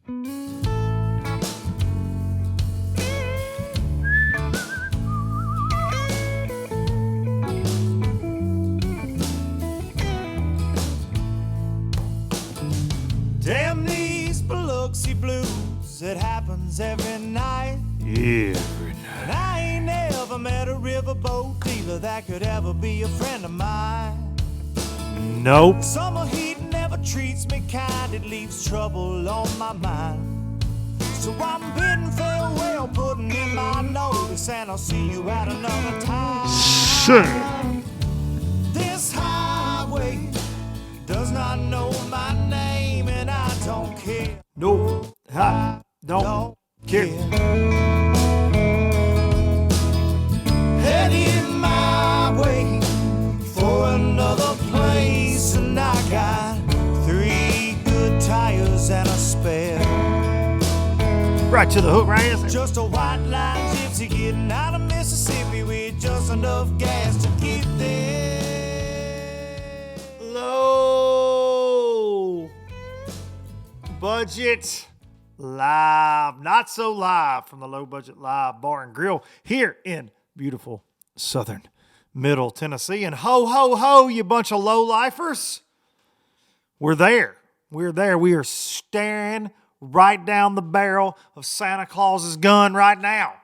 Damn these Biloxi blues, it happens every night. Every And night. I ain't never met a riverboat dealer that could ever be a friend of mine. Nope. Summer heat never treats me kind, it leaves trouble on my mind. So I'm bidding farewell, putting in my notice, and I'll see you at another time. Sure. This highway does not know my name, and I don't care. Nope. I don't care. Heading my way for another place, and I got 3 good tires and a spare. Right to the hook, right? Isn't it? Just a white line gypsy getting out of Mississippi with just enough gas to get there. Low budget live, not so live, from the Low Budget Live Bar and Grill here in beautiful southern middle Tennessee. And ho, ho, ho, you bunch of low-lifers. We're there. We're there. We are staring right down the barrel of Santa Claus's gun right now.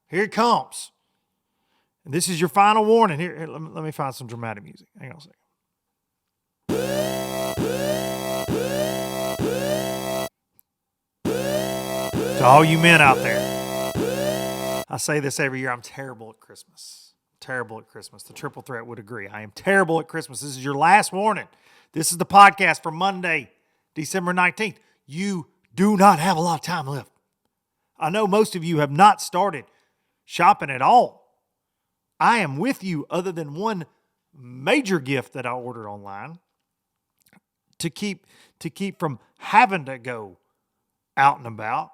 Here it comes. And this is your final warning. Here, let me find some dramatic music. Hang on a second. To all you men out there, I say this every year, I'm terrible at Christmas. Terrible at Christmas. The Triple Threat would agree. I am terrible at Christmas. This is your last warning. This is the podcast for Monday, December 19th. You do not have a lot of time left. I know most of you have not started shopping at all. I am with you, other than one major gift that I ordered online to keep from having to go out and about.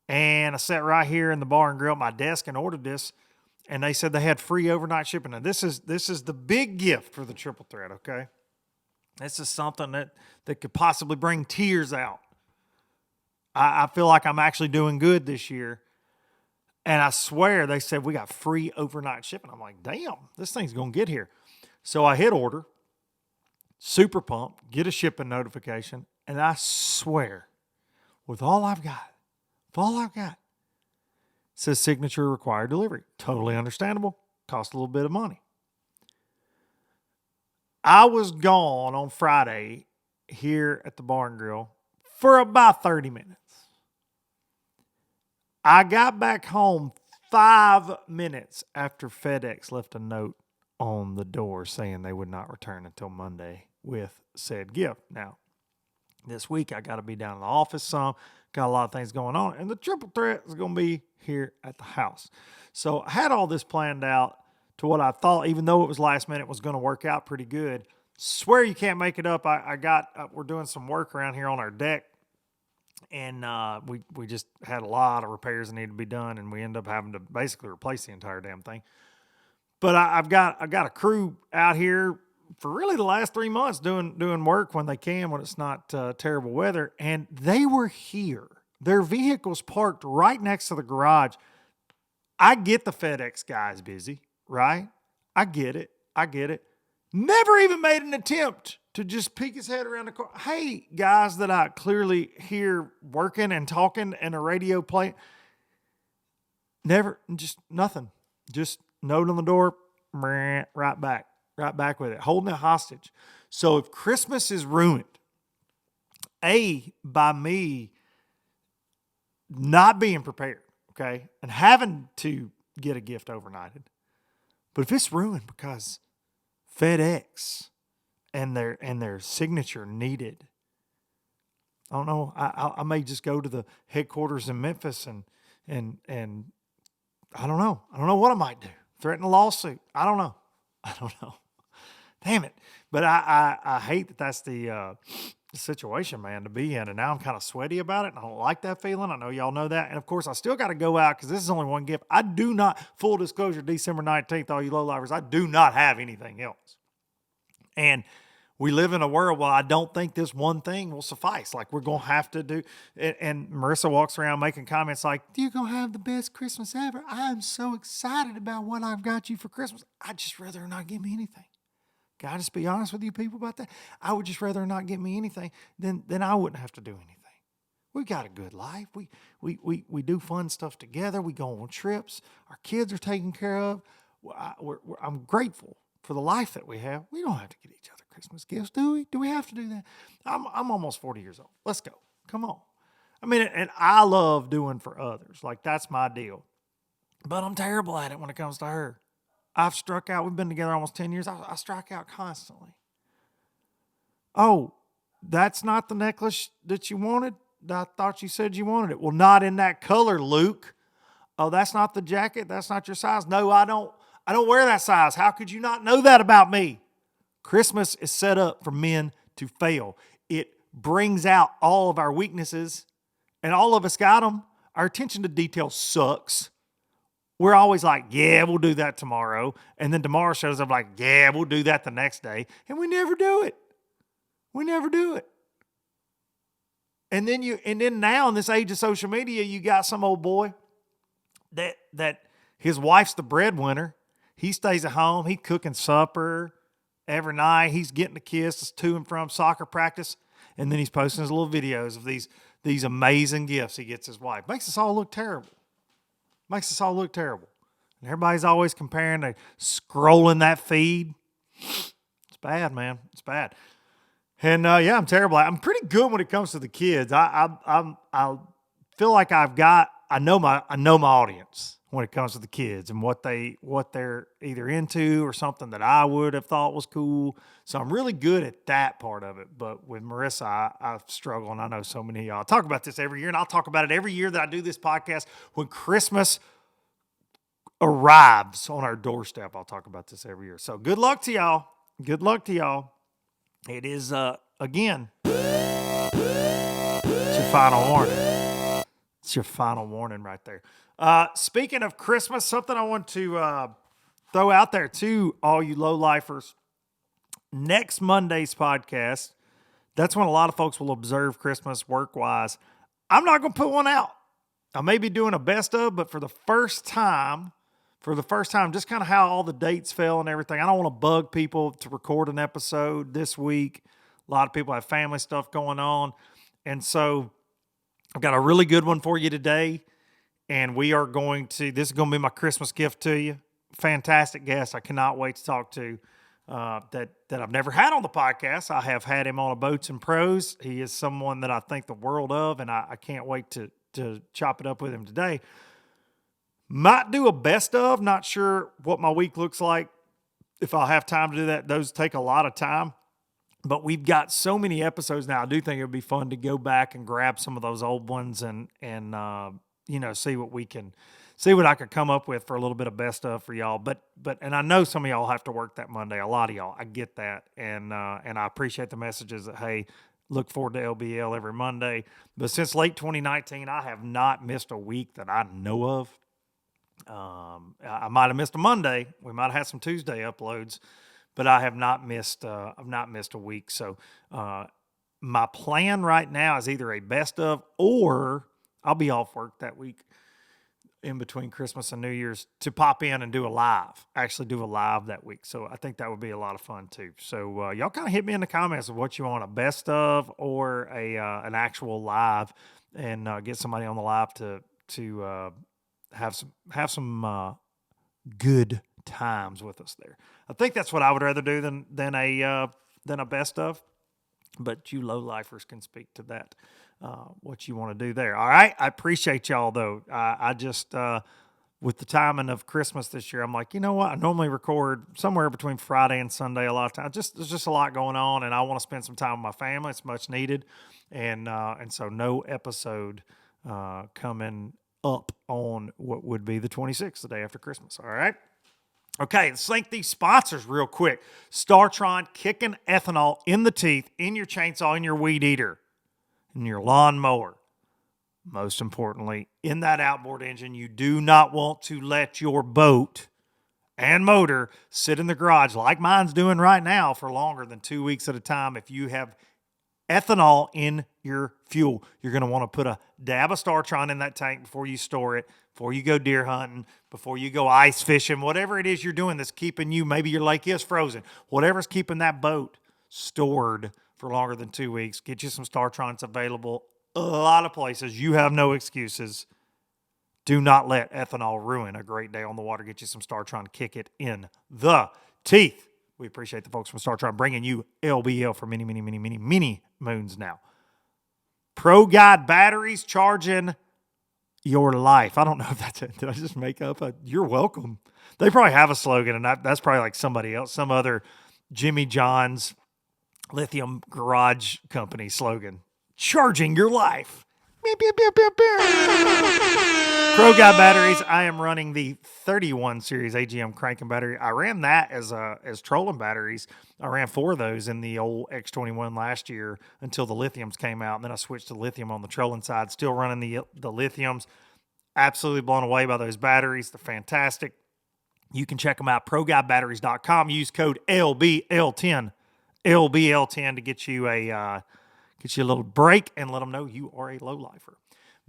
And I sat right here in the bar and grill at my desk and ordered this, and they said they had free overnight shipping. Now this is the big gift for the Triple Threat, okay? This is something that could possibly bring tears out. I feel like I'm actually doing good this year. And I swear they said we got free overnight shipping. I'm like, damn, this thing's going to get here. So I hit order, super pumped, get a shipping notification, and I swear, with all I've got, it says signature required delivery. Totally understandable. Cost a little bit of money. I was gone on Friday here at the Bar and Grill for about 30 minutes. I got back home 5 minutes after FedEx left a note on the door saying they would not return until Monday with said gift. Now, this week I got to be down in the office some, got a lot of things going on, and the Triple Threat is going to be here at the house. So I had all this planned out to what I thought, even though it was last minute, was going to work out pretty good. Swear you can't make it up. We're doing some work around here on our deck. And we just had a lot of repairs that needed to be done, and we ended up having to basically replace the entire damn thing. But I've got a crew out here for really the last 3 months doing work when they can, when it's not terrible weather. And they were here. Their vehicles parked right next to the garage. I get the FedEx guy's busy, right? I get it. Never even made an attempt to just peek his head around the car. Hey, guys that I clearly hear working and talking and a radio play. Never, just nothing. Just note on the door, right back with it, holding it hostage. So if Christmas is ruined, by me not being prepared, okay, and having to get a gift overnighted, but if it's ruined because FedEx and their signature needed, I don't know. I may just go to the headquarters in Memphis and I don't know. I don't know what I might do. Threaten a lawsuit. I don't know. Damn it. But I hate that that's the situation, man, to be in. And now I'm kind of sweaty about it. And I don't like that feeling. I know y'all know that. And of course, I still got to go out because this is only one gift. I do not, full disclosure, December 19th, all you low-lifers, I do not have anything else. And we live in a world where I don't think this one thing will suffice. Like we're going to have to do, and Marissa walks around making comments like, you're going to have the best Christmas ever. I'm so excited about what I've got you for Christmas. I'd just rather her not give me anything. Can I just be honest with you people about that? I would just rather her not give me anything than I wouldn't have to do anything. We got a good life. We do fun stuff together. We go on trips. Our kids are taken care of. I'm grateful for the life that we have. We don't have to get each other Christmas gifts, do we? Do we have to do that? I'm almost 40 years old. Let's go. Come on. I mean, and I love doing for others. Like that's my deal. But I'm terrible at it when it comes to her. I've struck out. We've been together almost 10 years. I strike out constantly. Oh, that's not the necklace that you wanted? I thought you said you wanted it. Well, not in that color, Luke. Oh, that's not the jacket? That's not your size? No, I don't wear that size. How could you not know that about me? Christmas is set up for men to fail. It brings out all of our weaknesses, and all of us got them. Our attention to detail sucks. We're always like, yeah, we'll do that tomorrow. And then tomorrow shows up like, yeah, we'll do that the next day. And we never do it. We never do it. And then now in this age of social media, you got some old boy that his wife's the breadwinner. He stays at home. He's cooking supper every night. He's getting the kids to and from soccer practice. And then he's posting his little videos of these amazing gifts he gets his wife. Makes us all look terrible. And everybody's always comparing, they scrolling that feed. It's bad, man. It's bad. And yeah, I'm terrible. I'm pretty good when it comes to the kids. I feel like I know my audience when it comes to the kids and what they're either into or something that I would have thought was cool. So I'm really good at that part of it. But with Marissa, I struggle, and I know so many of y'all. I talk about this every year, and I'll talk about it every year that I do this podcast. When Christmas arrives on our doorstep, I'll talk about this every year. So good luck to y'all. Good luck to y'all. It is, again, it's your final warning. It's your final warning right there. Speaking of Christmas, something I want to throw out there to all you low-lifers. Next Monday's podcast, that's when a lot of folks will observe Christmas work-wise. I'm not going to put one out. I may be doing a best of, but for the first time, just kind of how all the dates fell and everything. I don't want to bug people to record an episode this week. A lot of people have family stuff going on. And so I've got a really good one for you today. And this is going to be my Christmas gift to you. Fantastic guest I cannot wait to talk to that I've never had on the podcast. I have had him on a Boats and Pros. He is someone that I think the world of, and I can't wait to chop it up with him today. Might do a best of. Not sure what my week looks like. If I'll have time to do that, those take a lot of time. But we've got so many episodes now. I do think it would be fun to go back and grab some of those old ones and see what I could come up with for a little bit of best of for y'all. But I know some of y'all have to work that Monday. A lot of y'all, I get that, and I appreciate the messages that hey, look forward to LBL every Monday. But since late 2019, I have not missed a week that I know of. I might have missed a Monday. We might have had some Tuesday uploads, but I have not missed. I've not missed a week. So my plan right now is either a best of, or I'll be off work that week in between Christmas and New Year's to pop in and do a live. Actually, do a live that week. So I think that would be a lot of fun too. So y'all kind of hit me in the comments of what you want, a best of or an actual live, and get somebody on the live to have some good times with us there. I think that's what I would rather do than a best of. But you low-lifers can speak to that, what you want to do there. All right? I appreciate y'all, though. I just, with the timing of Christmas this year, I'm like, you know what? I normally record somewhere between Friday and Sunday a lot of times. There's just a lot going on, and I want to spend some time with my family. It's much needed. And so no episode coming up on what would be the 26th, the day after Christmas. All right? Okay, let's thank these sponsors real quick. StarTron, kicking ethanol in the teeth, in your chainsaw, in your weed eater, in your lawnmower. Most importantly, in that outboard engine, you do not want to let your boat and motor sit in the garage like mine's doing right now for longer than 2 weeks at a time, if you have ethanol in your fuel, you're going to want to put a dab of Startron in that tank before you store it, before you go deer hunting, before you go ice fishing, whatever it is you're doing that's keeping you, maybe your lake is frozen, whatever's keeping that boat stored for longer than 2 weeks, get you some Startron. It's available a lot of places. You have no excuses. Do not let ethanol ruin a great day on the water. Get you some Startron. Kick it in the teeth. We appreciate the folks from Startron bringing you LBL for many, many, many, many, many moons now. Pro Guide batteries, charging your life. I don't know if that's it. Did I just make up a you're welcome? They probably have a slogan, and that's probably like somebody else, some other Jimmy John's lithium garage company slogan. Charging your life. Pro Guide batteries. I am running the 31 series AGM cranking battery. I ran that as trolling batteries. I ran 4 of those in the old X21 last year until the lithiums came out, and then I switched to lithium on the trolling side. Still running the lithiums. Absolutely blown away by those batteries. They're fantastic. You can check them out. ProGuideBatteries.com. Use code LBL10 to get you a little break and let them know you are a low-lifer.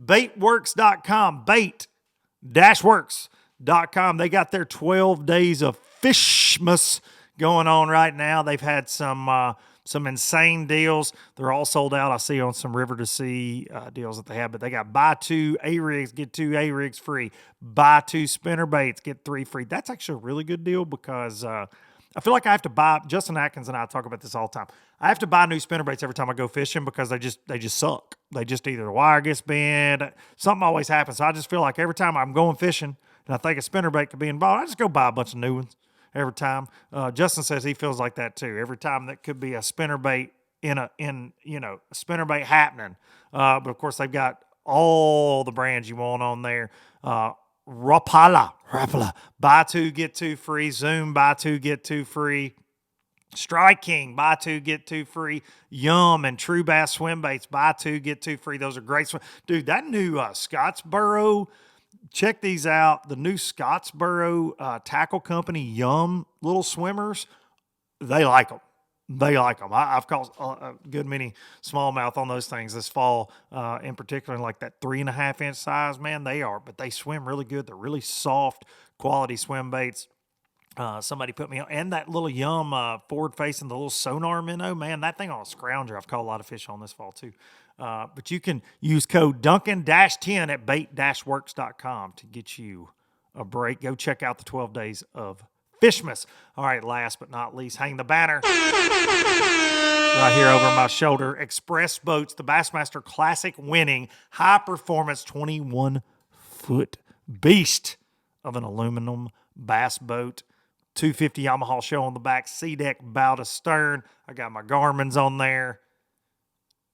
Baitworks.com, bait-works.com. They got their 12 days of Fishmas going on right now. They've had some insane deals. They're all sold out. I see on some River to Sea deals that they have, but they got buy 2 A-rigs, get 2 A-rigs free. Buy 2 spinner baits, get 3 free. That's actually a really good deal because I feel like I have to buy, Justin Atkins and I talk about this all the time. I have to buy new spinnerbaits every time I go fishing because they just suck. They just either the wire gets bent, something always happens. So I just feel like every time I'm going fishing and I think a spinnerbait could be involved, I just go buy a bunch of new ones every time. Justin says he feels like that too. Every time that could be a spinnerbait a spinnerbait happening. But of course they've got all the brands you want on there. Rapala, buy 2, get 2 free. Zoom, buy 2, get 2 free. Strike King, buy 2, get 2 free. Yum and True Bass swim baits, buy 2, get 2 free. Those are great. Dude, that new Scottsboro, check these out. The new Scottsboro tackle company, Yum little swimmers, they like them. I've caught a good many smallmouth on those things this fall, in particular, like that 3.5 inch size. Man, but they swim really good. They're really soft, quality swim baits. Somebody put me on, and that little Yum forward facing, the little sonar minnow, man, that thing on a scrounger. I've caught a lot of fish on this fall too. But you can use code Duncan-10 at bait-works.com to get you a break. Go check out the 12 days of Fishmas. All right, last but not least, hang the banner right here over my shoulder. Express Boats, the Bassmaster Classic winning high-performance 21-foot beast of an aluminum bass boat. 250 Yamaha show on the back, C-deck bow to stern. I got my Garmin's on there.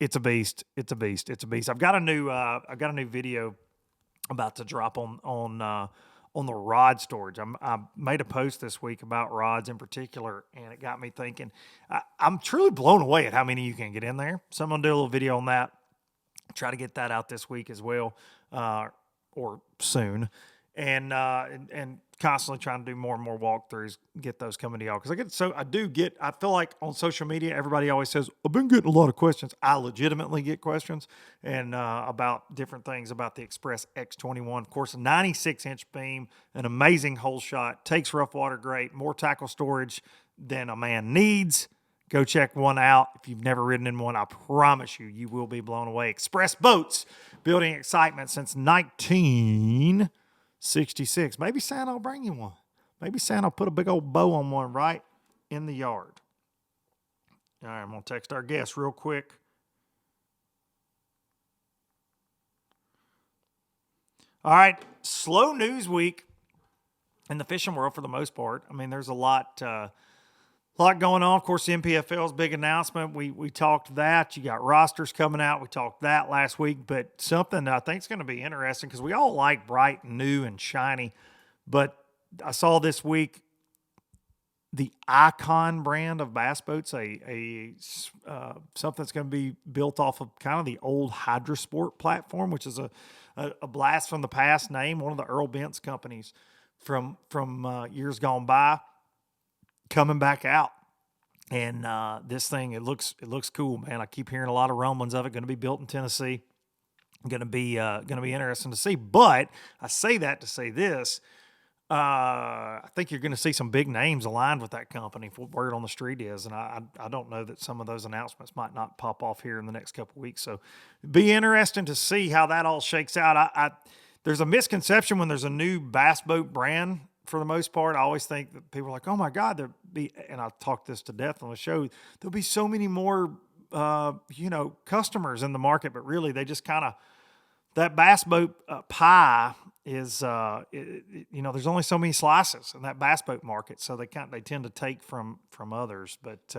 It's a beast. I've got a new video about to drop on the rod storage. I made a post this week about rods in particular, and it got me thinking. I'm truly blown away at how many you can get in there. So I'm going to do a little video on that. Try to get that out this week as well, or soon. And constantly trying to do more and more walkthroughs, get those coming to y'all. Because I feel like on social media, everybody always says, I've been getting a lot of questions. I legitimately get questions and about different things about the Express X21. Of course, a 96-inch beam, an amazing hole shot, takes rough water great, more tackle storage than a man needs. Go check one out. If you've never ridden in one, I promise you will be blown away. Express Boats, building excitement since 1966. Maybe Santa will bring you one. Maybe Santa will put a big old bow on one right in the yard. All right, I'm going to text our guest real quick. All right, slow news week in the fishing world for the most part. I mean, there's a lot going on. Of course, the NPFL's big announcement. We talked that. You got rosters coming out. We talked that last week. But something that I think is going to be interesting because we all like bright, new, and shiny. But I saw this week the Icon brand of bass boats, something that's going to be built off of kind of the old Hydrosport platform, which is a blast from the past name, one of the Earl Bent's companies from years gone by coming back out. And this thing, it looks cool, man. I keep hearing a lot of rumblings of it. Going to be built in Tennessee. Going to be interesting to see. But I say that to say this. I think you're going to see some big names aligned with that company. For what word on the street is, and I don't know that some of those announcements might not pop off here in the next couple of weeks. So, be interesting to see how that all shakes out. There's a misconception when there's a new bass boat brand. For the most part, I always think that people are like, "Oh my God, there'll be," and I talked this to death on the show. There'll be so many more, customers in the market, but really, they just kind of that bass boat pie is, there's only so many slices in that bass boat market, so they tend to take from others, but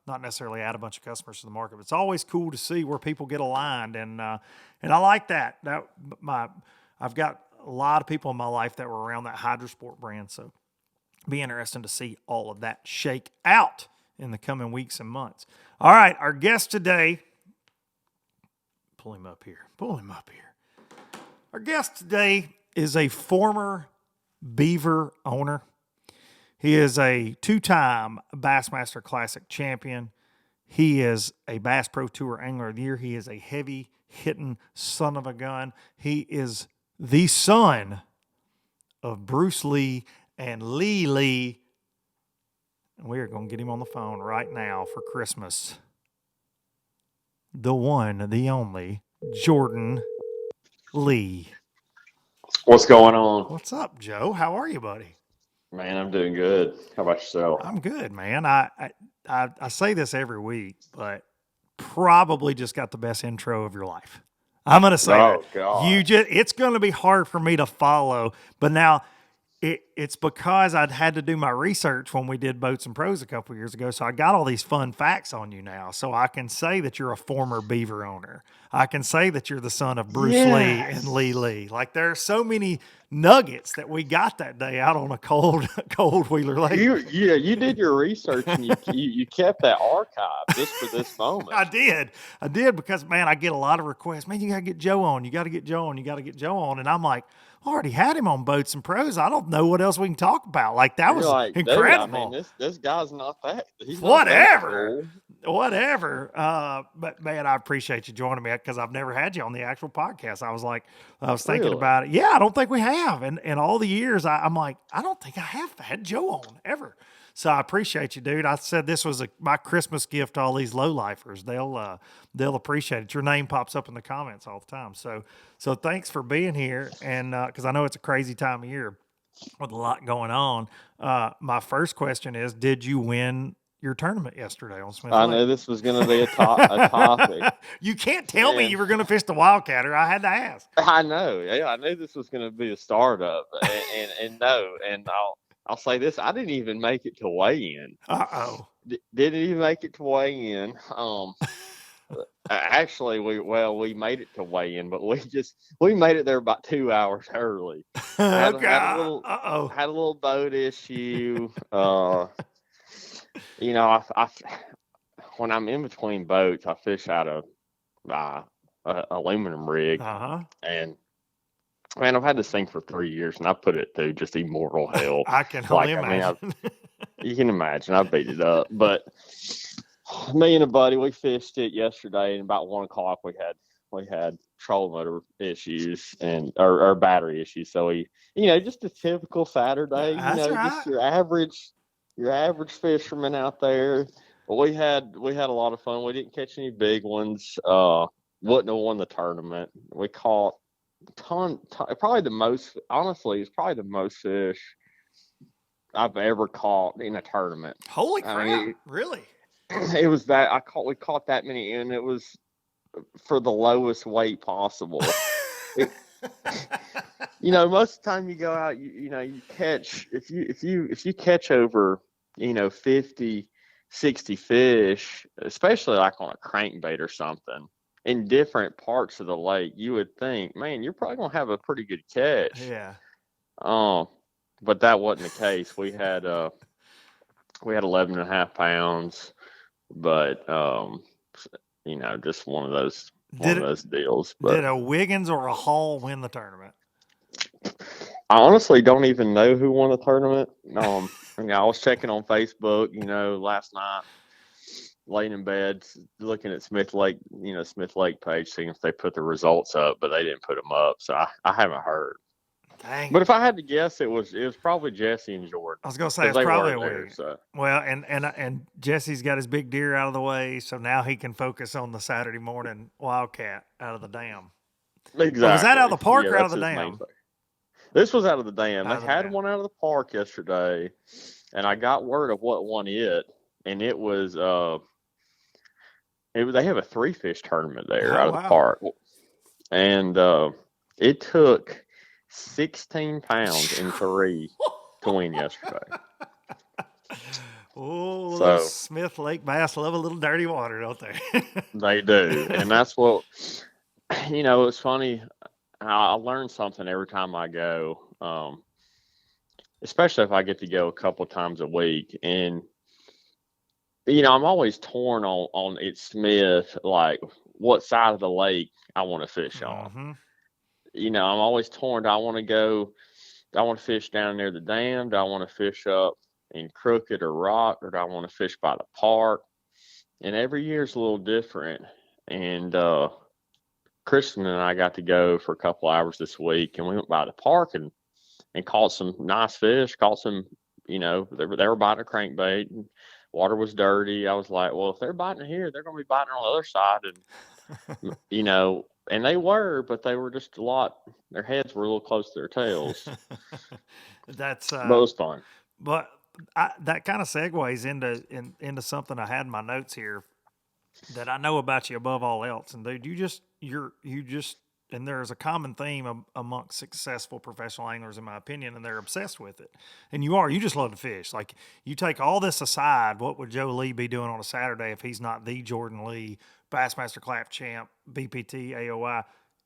not necessarily add a bunch of customers to the market. But it's always cool to see where people get aligned, and I like that. I've got a lot of people in my life that were around that Hydrosport brand, so be interesting to see all of that shake out in the coming weeks and months. All right, our guest today, pull him up here. Our guest today is a former beaver owner. He is a 2-time Bassmaster Classic champion. He is a Bass Pro Tour Angler of the Year. He is a heavy-hitting son of a gun. He is the son of Bruce Lee and Lee Lee. And we are going to get him on the phone right now for Christmas. The one, the only, Jordan Lee. What's going on? What's up, Joe? How are you, buddy? Man, I'm doing good. How about yourself? I'm good, man. I say this every week, but probably just got the best intro of your life. I'm going to say that. God. It's going to be hard for me to follow, but now it's because I'd had to do my research when we did Boats and Pros a couple years ago. So I got all these fun facts on you now. So I can say that you're a former beaver owner. I can say that you're the son of Bruce Lee and Lee Lee. Like, there are so many nuggets that we got that day out on a cold Wheeler Lake. You did your research and you kept that archive just for this moment. I did because, man, I get a lot of requests. Man, you got to get Joe on. You got to get Joe on. You got to get Joe on. And I'm like, I already had him on Boats and Pros. I don't know what else we can talk about. Like, that was incredible. Dude, I mean, this guy's not that. He's Whatever. Not that cool. But man, I appreciate you joining me because I've never had you on the actual podcast. I was thinking about it. Yeah, I don't think we have. And all the years, I'm like, I don't think I have had Joe on ever. So I appreciate you, dude. I said this was my Christmas gift to all these low-lifers. They'll appreciate it. Your name pops up in the comments all the time. So thanks for being here. And because I know it's a crazy time of year with a lot going on. My first question is, did you win your tournament yesterday on Smith Lake? I knew this was going to be a topic. You can't tell me you were going to fish the Wildcatter. I had to ask. I know. Yeah, I knew this was going to be a startup. And I'll say this: I didn't even make it to weigh-in. Didn't even make it to weigh-in. Actually, we made it to weigh-in, but we made it there about 2 hours early. Had a little boat issue. When I'm in between boats, I fish out of a aluminum rig, and man, I've had this thing for 3 years, and I put it through just immortal hell. I can only imagine. You can imagine. I beat it up, but me and a buddy, we fished it yesterday, and about 1 o'clock we had trolling motor issues or battery issues. So just a typical Saturday. Just your average fisherman out there. But we had a lot of fun. We didn't catch any big ones. Wouldn't have won the tournament. We caught probably the most. Honestly, it's probably the most fish I've ever caught in a tournament. Holy crap! Really? It was that we caught that many, and it was for the lowest weight possible. Most of the time you go out, you catch if you catch over 50, 60 fish, especially like on a crankbait or something in different parts of the lake, you would think, man, you're probably gonna have a pretty good catch. Yeah. But that wasn't the case. We had 11.5 pounds, but just one of those deals. But did a Wiggins or a Hall win the tournament? I honestly don't even know who won the tournament. I was checking on Facebook, last night, laying in bed, looking at Smith Lake, Smith Lake page, seeing if they put the results up, but they didn't put them up, so I haven't heard. Dang But it. if I had to guess, it was probably Jesse and Jordan I was gonna say because it's they probably were a there. week. So Well, and Jesse's got his big deer out of the way, so now he can focus on the Saturday morning wildcat out of the dam. Or was that out of exactly, the park yeah, or out of that's the his main dam? thing. This was out of the dam. Out They of the had dam. one out of the park yesterday, and I got word of what won it, and it was they have a 3-fish tournament there Oh out of the wow. park, and it took 16 pounds in 3 to win yesterday. Oh, those So Smith Lake bass love a little dirty water, don't they? they do, and that's what It's funny. I learn something every time I go, especially if I get to go a couple times a week, and I'm always torn on it's Smith, like what side of the lake I want to fish on. Mm-hmm. I'm always torn. Do I want to go? Do I want to fish down near the dam? Do I want to fish up in Crooked or Rock, or do I want to fish by the park? And every year is a little different. And Kristen and I got to go for a couple hours this week, and we went by the park and caught some nice fish. Caught some, they were biting a crankbait. And water was dirty. I was like, well, if they're biting here, they're going to be biting on the other side, and they were, but they were just a lot. Their heads were a little close to their tails. That's But it was fun. but that kind of segues into something I had in my notes here that I know about you above all else. And dude, and there's a common theme amongst successful professional anglers, in my opinion, and they're obsessed with it. And you just love to fish. Like, you take all this aside, what would Joe Lee be doing on a Saturday if he's not the Jordan Lee, Bassmaster Clap champ, BPT, AOI?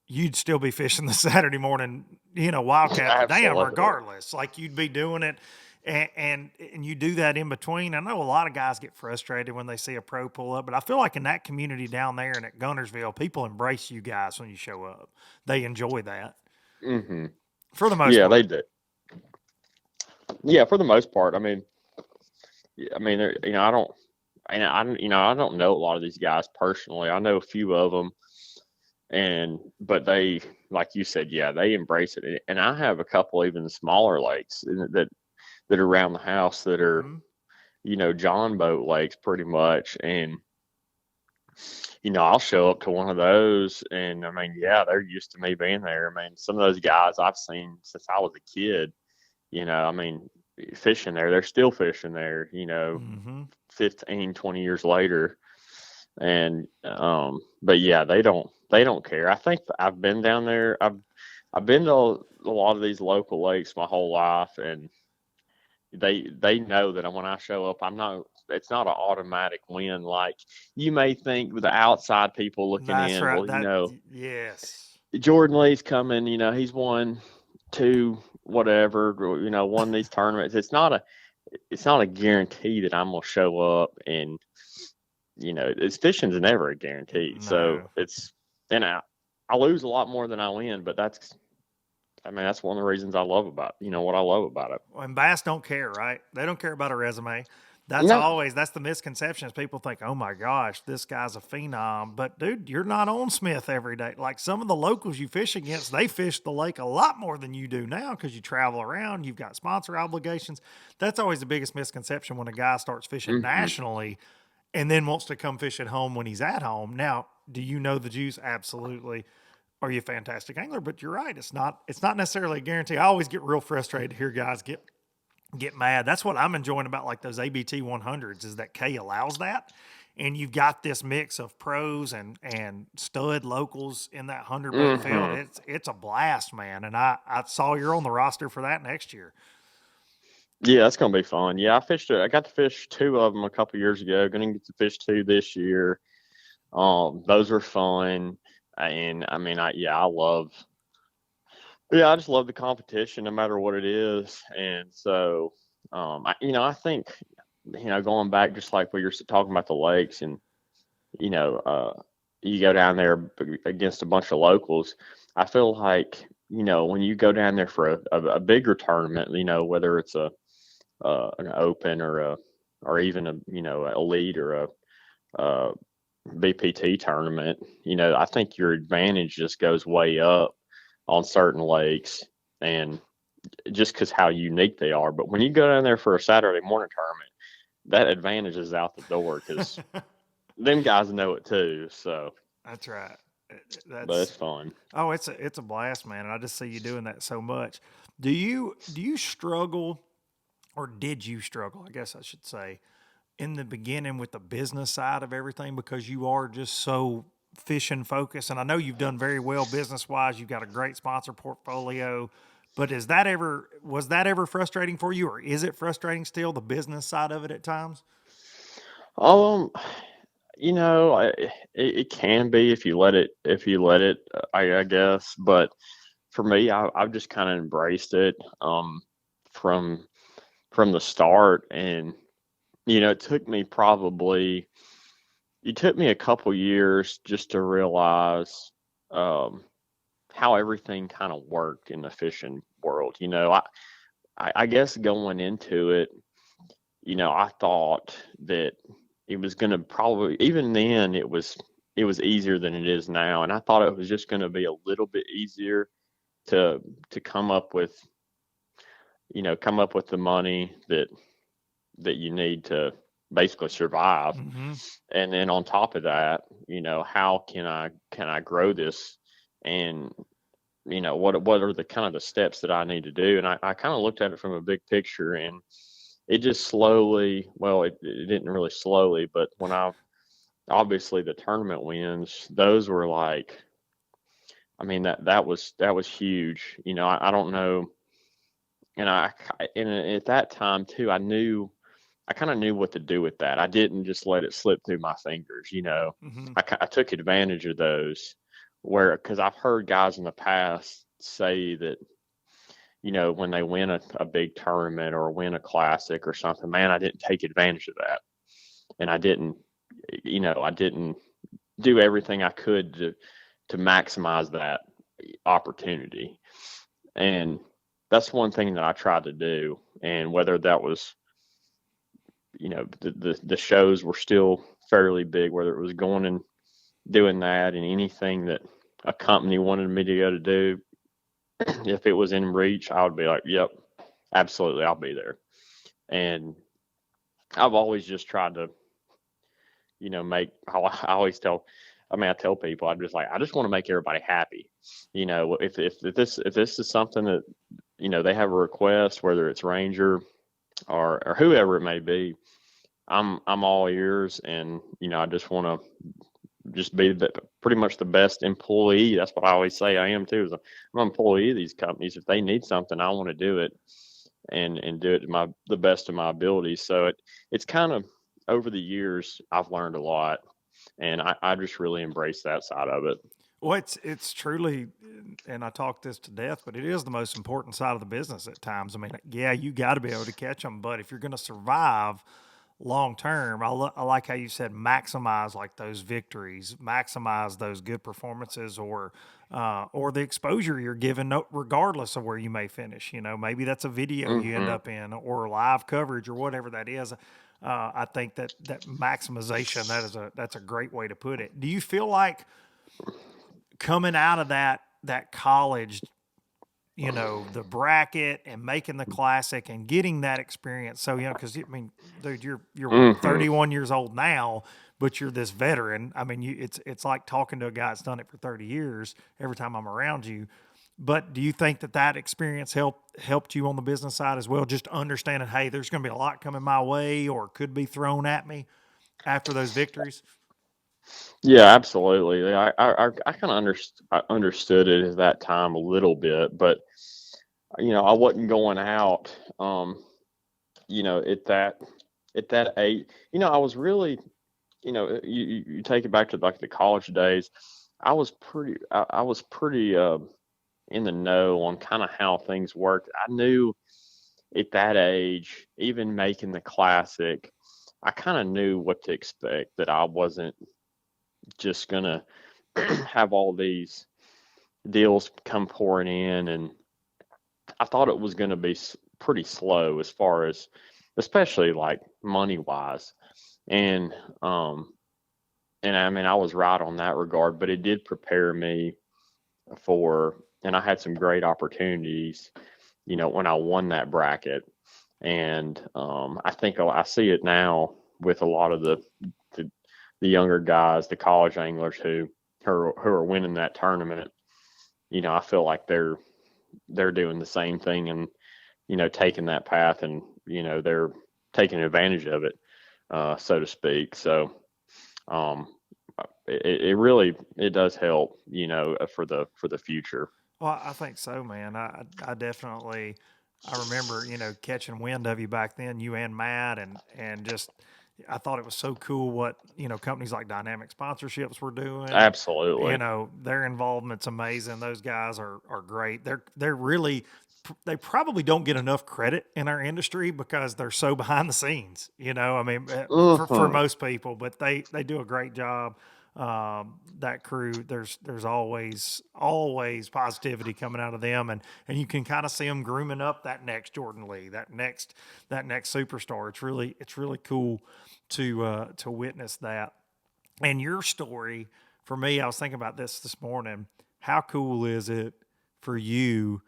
You'd still be fishing the Saturday morning, wildcat the dam, Absolutely. regardless. Like, you'd be doing it. And you do that in between. I know a lot of guys get frustrated when they see a pro pull up, but I feel like in that community down there and at Gunnersville, people embrace you guys when you show up. They enjoy that Mm-hmm. for the most Yeah, part. they did. Yeah, for the most part. I mean, I don't, I don't know a lot of these guys personally. I know a few of them, but they, like you said, yeah, they embrace it. And I have a couple even smaller lakes that are around the house that are, John boat lakes pretty much. And, I'll show up to one of those and I mean, yeah, they're used to me being there. I mean, some of those guys I've seen since I was a kid, I mean, fishing there, they're still fishing there, Mm-hmm. 15, 20 years later. And, but yeah, they don't care. I think I've been down there. I've been to a lot of these local lakes my whole life, and they know that when I show up, it's not an automatic win like you may think with the outside people looking That's in. right. Well, Yes. Jordan Lee's coming, he's won 2 whatever, won these tournaments. It's not a guarantee that I'm gonna show up, and it's fishing's never a guarantee. So No. and I lose a lot more than I win, but that's one of the reasons I love about what I love about it. And bass don't care, right? They don't care about a resume. That's No. the misconception is people think, oh my gosh, this guy's a phenom. But dude, you're not on Smith every day. Like, some of the locals you fish against, they fish the lake a lot more than you do now because you travel around, you've got sponsor obligations. That's always the biggest misconception when a guy starts fishing Mm-hmm. nationally and then wants to come fish at home when he's at home. Now, do you know the juice? Absolutely. Are you a fantastic angler? But you're right. It's not necessarily a guarantee. I always get real frustrated to hear guys get mad. That's what I'm enjoying about like those ABT 100s is that K allows that. And you've got this mix of pros and stud locals in that 100 boat field. Mm-hmm. It's a blast, man. And I saw you're on the roster for that next year. Yeah, that's gonna be fun. Yeah, I got to fish 2 of them a couple years ago. Going to get to fish 2 this year. Those are fun, and I mean, I just love the competition, no matter what it is. And so, I think, going back, just like we were talking about the lakes, and you go down there against a bunch of locals. I feel like when you go down there for a bigger tournament, whether it's an open or even a elite or a BPT tournament, I think your advantage just goes way up on certain lakes, and just because how unique they are. But when you go down there for a Saturday morning tournament, that advantage is out the door because them guys know it too. So, That's right. but it's That's fun. Oh, it's a blast, man. And I just see you doing that so much. Do you struggle, or did you struggle? I guess I should say, in the beginning with the business side of everything, because you are just so fishing focused. And I know you've done very well business wise. You've got a great sponsor portfolio. But was that ever frustrating for you, or is it frustrating still, the business side of it at times? Um, it can be if you let it, I guess. But for me, I've just kind of embraced it from from the start, and it took me a couple years just to realize um, how everything kind of worked in the fishing world. I guess going into it, I thought that it was going to probably, even then, it was easier than it is now, and I thought it was just going to be a little bit easier to come up with the money that you need to basically survive. Mm-hmm. And then on top of that, how can I grow this, and what are the kind of the steps that I need to do? And I kind of looked at it from a big picture, and it just slowly, well, it didn't really slowly, but when I obviously the tournament wins, those were like, I mean, that was huge. I don't know, and at that time too, I kind of knew what to do with that. I didn't just let it slip through my fingers. Mm-hmm. I took advantage of those, because I've heard guys in the past say that, when they win a big tournament or win a classic or something, man, I didn't take advantage of that. And I didn't do everything I could to maximize that opportunity. And that's one thing that I tried to do. And whether that was, the shows were still fairly big, whether it was going and doing that, and anything that a company wanted me to go to do, if it was in reach, I would be like, yep, absolutely, I'll be there. And I've always just tried to, I always I tell people, I'm just like, I just want to make everybody happy. If this is something that, they have a request, whether it's Ranger or whoever it may be, I'm all ears, and I just want to just be pretty much the best employee. That's what I always say I am too. Is I'm an employee of these companies. If they need something, I want to do it, and do it to the best of my abilities. So it's kind of, over the years I've learned a lot, and I just really embrace that side of it. Well, it's truly, and I talk this to death, but it is the most important side of the business at times. I mean, yeah, you got to be able to catch them, but if you're going to survive long term, I like how you said maximize like those victories, maximize those good performances, or the exposure you're given, regardless of where you may finish. Maybe that's a video you end Hmm. up in, or live coverage, or whatever that is. I think that maximization, that's a great way to put it. Do you feel like coming out of that college, the bracket and making the classic and getting that experience? So, because I mean, dude, you're what, Hmm. 31 years old now, but you're this veteran. I mean, it's like talking to a guy that's done it for 30 years every time I'm around you. But do you think that experience helped you on the business side as well? Just understanding, hey, there's going to be a lot coming my way or could be thrown at me after those victories. Yeah, absolutely. I kind of understood it at that time a little bit, but I wasn't going out. At that age, I was really, you take it back to like the college days. I was pretty in the know on kind of how things worked. I knew at that age, even making the classic, I kind of knew what to expect. That I wasn't just gonna have all these deals come pouring in, and I thought it was going to be pretty slow as far as, especially like money wise. And, I mean, I was right on that regard, but it did prepare me and I had some great opportunities, when I won that bracket. And I think I see it now with a lot of the, the younger guys, the college anglers who are winning that tournament. I feel like they're doing the same thing and taking that path, and they're taking advantage of it, so to speak. So um, it really it does help, for the future. Well, I think so, man. I definitely, I remember, catching wind of you back then, you and Matt, and just, I thought it was so cool what, companies like Dynamic Sponsorships were doing. Absolutely. Their involvement's amazing. Those guys are great. They're really, they probably don't get enough credit in our industry because they're so behind the scenes, I mean, for Mhm. most people, but they do a great job. That crew, there's always positivity coming out of them, and you can kind of see them grooming up that next Jordan Lee, that next superstar. It's really cool to witness that. And your story, for me, I was thinking about this morning. How cool is it for you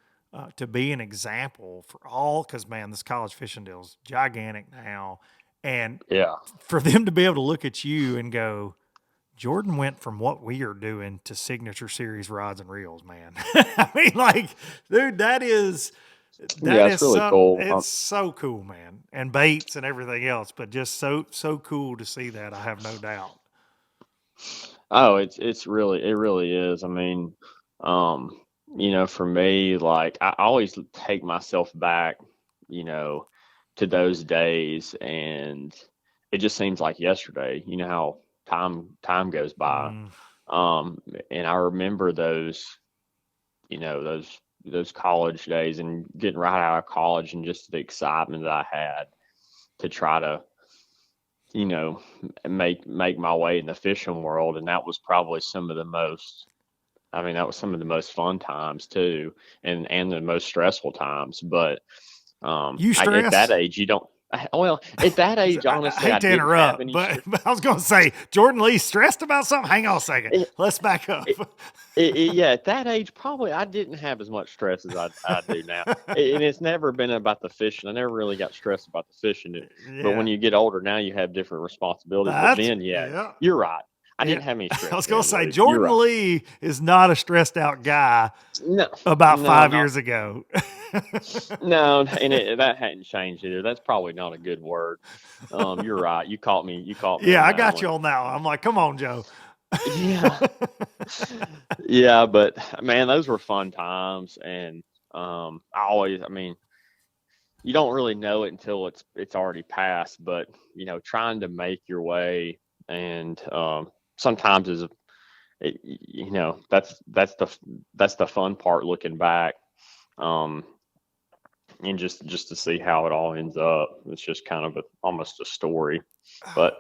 to be an example for all? Because man, this college fishing deal is gigantic now, and Yeah. for them to be able to look at you and go, Jordan went from what we are doing to signature series rods and reels, man. I mean, like, dude, that is Yeah, it's really cool. it's so cool, man. And baits and everything else, but just so cool to see that. I have no doubt. Oh, it really is. I mean, um, for me, like I always take myself back, you know, to those days, and it just seems like yesterday. You know how time goes by. Mm, Um, and I remember those college days and getting right out of college and just the excitement that I had to try to you know, make my way in the fishing world, and that was probably some of the most. I mean, that was some of the most fun times too, and the most stressful times. But you at that stress? age, you don't. Well, at that age, I honestly, I hate to didn't have interrupt, any. but I was going to say Jordan Lee stressed about something. Hang on a second. It, Let's back up. it, yeah, at that age, probably I didn't have as much stress as I do now. And it's never been about the fishing. I never really got stressed about the fishing. But when Yeah, you get older, now you have different responsibilities. But that's then, yeah, yeah. you're right. I Yeah, didn't have any I stress was going to then, say buddy. You're Jordan right. Lee is not a stressed out guy No, about no, 5 years ago. no, and that hadn't changed either. That's probably not a good word. You're right. You caught me Yeah, on I that got one. you on that one. I'm like, come on, Joe. Yeah, yeah, but man, those were fun times, and I mean, you don't really know it until it's already passed. But trying to make your way, and sometimes that's the fun part looking back. Um, and just to see how it all ends up. It's just kind of almost a story, but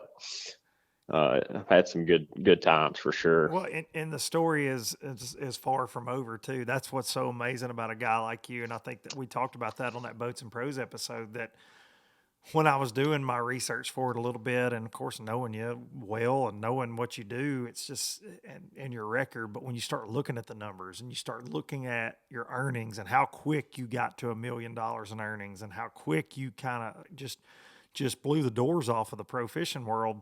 I've had some good times for sure. Well, and the story is far from over too. That's what's so amazing about a guy like you. And I think that we talked about that on that Boats and Pros episode. That when I was doing my research for it a little bit, and of course knowing you well and knowing what you do, it's just and your record. But when you start looking at the numbers and you start looking at your earnings and how quick you got to $1 million in earnings and how quick you kind of just blew the doors off of the pro fishing world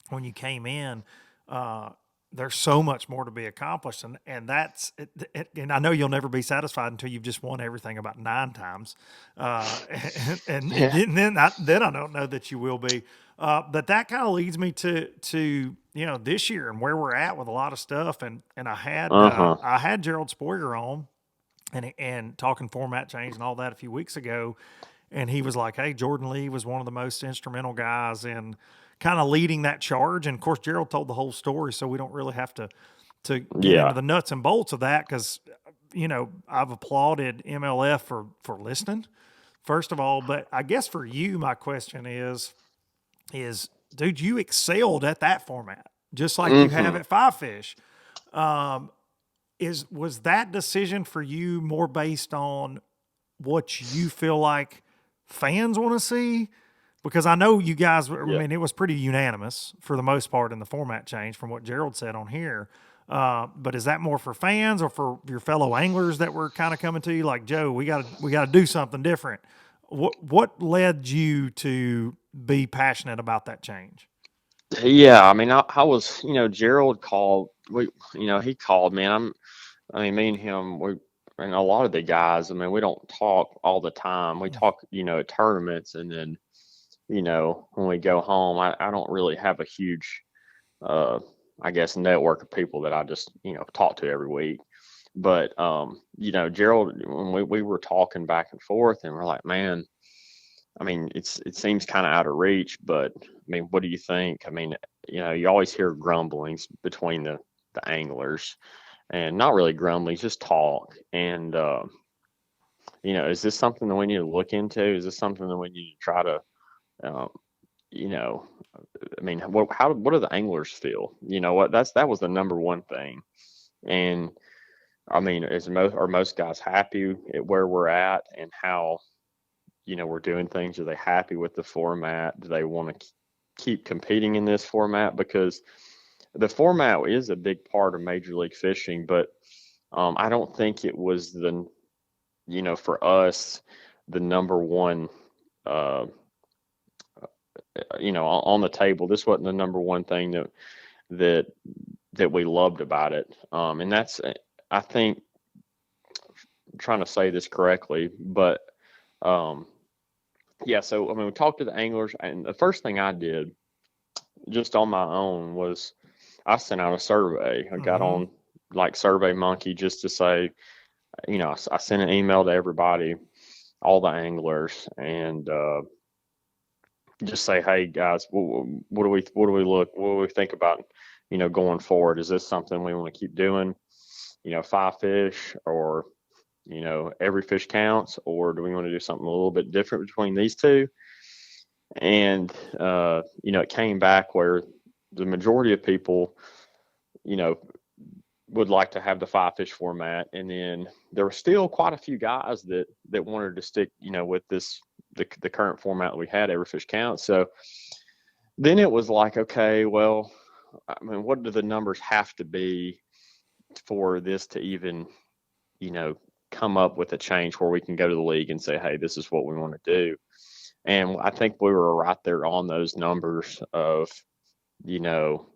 when you came in, uh, there's so much more to be accomplished, and that's and I know you'll never be satisfied until you've just won everything about 9 times, and Yeah. then I don't know that you will be. But that kind of leads me to this year and where we're at with a lot of stuff, and Uh huh. I had Gerald Spoiger on and talking format change and all that a few weeks ago, and he was like, "Hey, Jordan Lee was one of the most instrumental guys in kind of leading that charge." And of course, Gerald told the whole story, so we don't really have to get into Yeah. the nuts and bolts of that because I've applauded MLF for listening first of all, but I guess for you, my question is dude, you excelled at that format just like you have Hmm. at Five Fish. Um, Was that decision for you more based on what you feel like fans want to see? Because I know you guys, I Yeah. mean, it was pretty unanimous for the most part in the format change from what Gerald said on here. But is that more for fans or for your fellow anglers that were kind of coming to you like, Joe, we got to do something different? What led you to be passionate about that change? Yeah, I mean, I was, Gerald called. He called me, and I mean, me and him, and a lot of the guys. I mean, we don't talk all the time. We talk, at tournaments, and then, when we go home, I don't really have a huge, uh, I guess, network of people that I just, talk to every week. But, Gerald, when we were talking back and forth, and we're like, man, I mean, it seems kind of out of reach, but I mean, what do you think? I mean, you always hear grumblings between the anglers, and not really grumblings, just talk. And is this something that we need to look into? Is this something that we need to try to, um, you know, I mean, what do the anglers feel? You know what? That was the number one thing. And I mean, are most guys happy at where we're at and how we're doing things? Are they happy with the format? Do they want to keep competing in this format? Because the format is a big part of Major League Fishing, but I don't think it was for us, the number one, uh, on the table. This wasn't the number one thing that that we loved about it. And that's, I think, I'm trying to say this correctly, but um, yeah. So I mean, we talked to the anglers, and the first thing I did just on my own was I sent out a survey. I got Mm-hmm. on like Survey Monkey just to say, I sent an email to everybody, all the anglers, and just say, hey guys, what do we think about, going forward? Is this something we want to keep doing? Five fish, or every fish counts, or do we want to do something a little bit different between these two? And it came back where the majority of people, you know, would like to have the five fish format, and then there were still quite a few guys that wanted to stick, with the current format that we had, every fish counts. So then it was like, okay, well, I mean, what do the numbers have to be for this to even, you know, come up with a change where we can go to the league and say, hey, this is what we want to do? And I think we were right there on those numbers of, you know,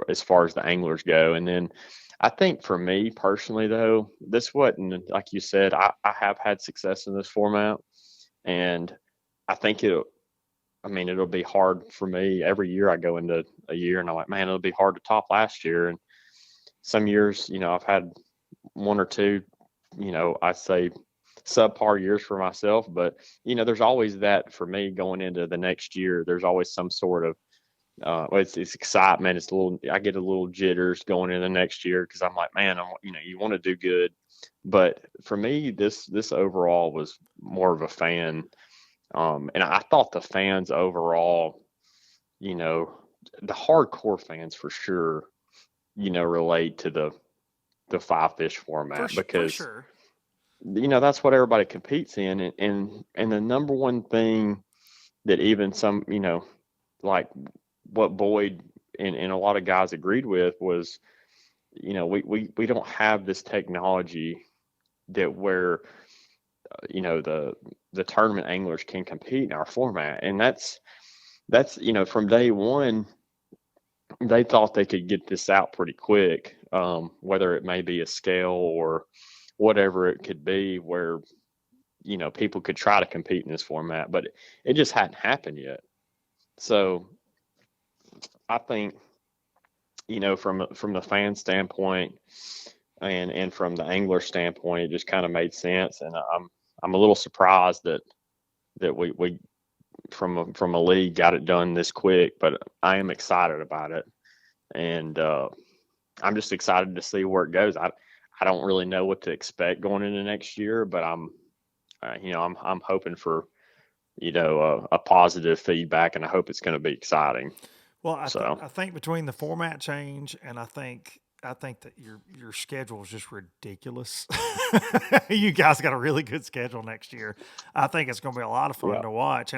as far as the anglers go. And then I think for me personally, though, this wasn't, like you said, I have had success in this format. And I think it'll be hard for me. Every year I go into a year and I'm like, man, it'll be hard to top last year. And some years, I've had one or two, I say subpar years for myself, but there's always that for me going into the next year. There's always some sort of it's excitement. I get a little jitters going into the next year because I'm like, man, you want to do good. But for me, this overall was more of a fan. And I thought the fans overall, you know, the hardcore fans for sure, relate to the five fish format For because sure. that's what everybody competes in, and the number one thing that even some, like what Boyd and a lot of guys agreed with was, we don't have this technology that where the tournament anglers can compete in our format. And that's from day one they thought they could get this out pretty quick, whether it may be a scale or whatever it could be, where people could try to compete in this format, but it just hadn't happened yet. So I think from the fan standpoint and from the angler standpoint, it just kind of made sense. And I'm a little surprised that we from a league got it done this quick, but I am excited about it. And I'm just excited to see where it goes. I don't really know what to expect going into next year, but I'm hoping for a positive feedback, and I hope it's going to be exciting. Well, So I think between the format change and I think that your schedule is just ridiculous. You guys got a really good schedule next year. I think it's going to be a lot of fun Yeah. to watch.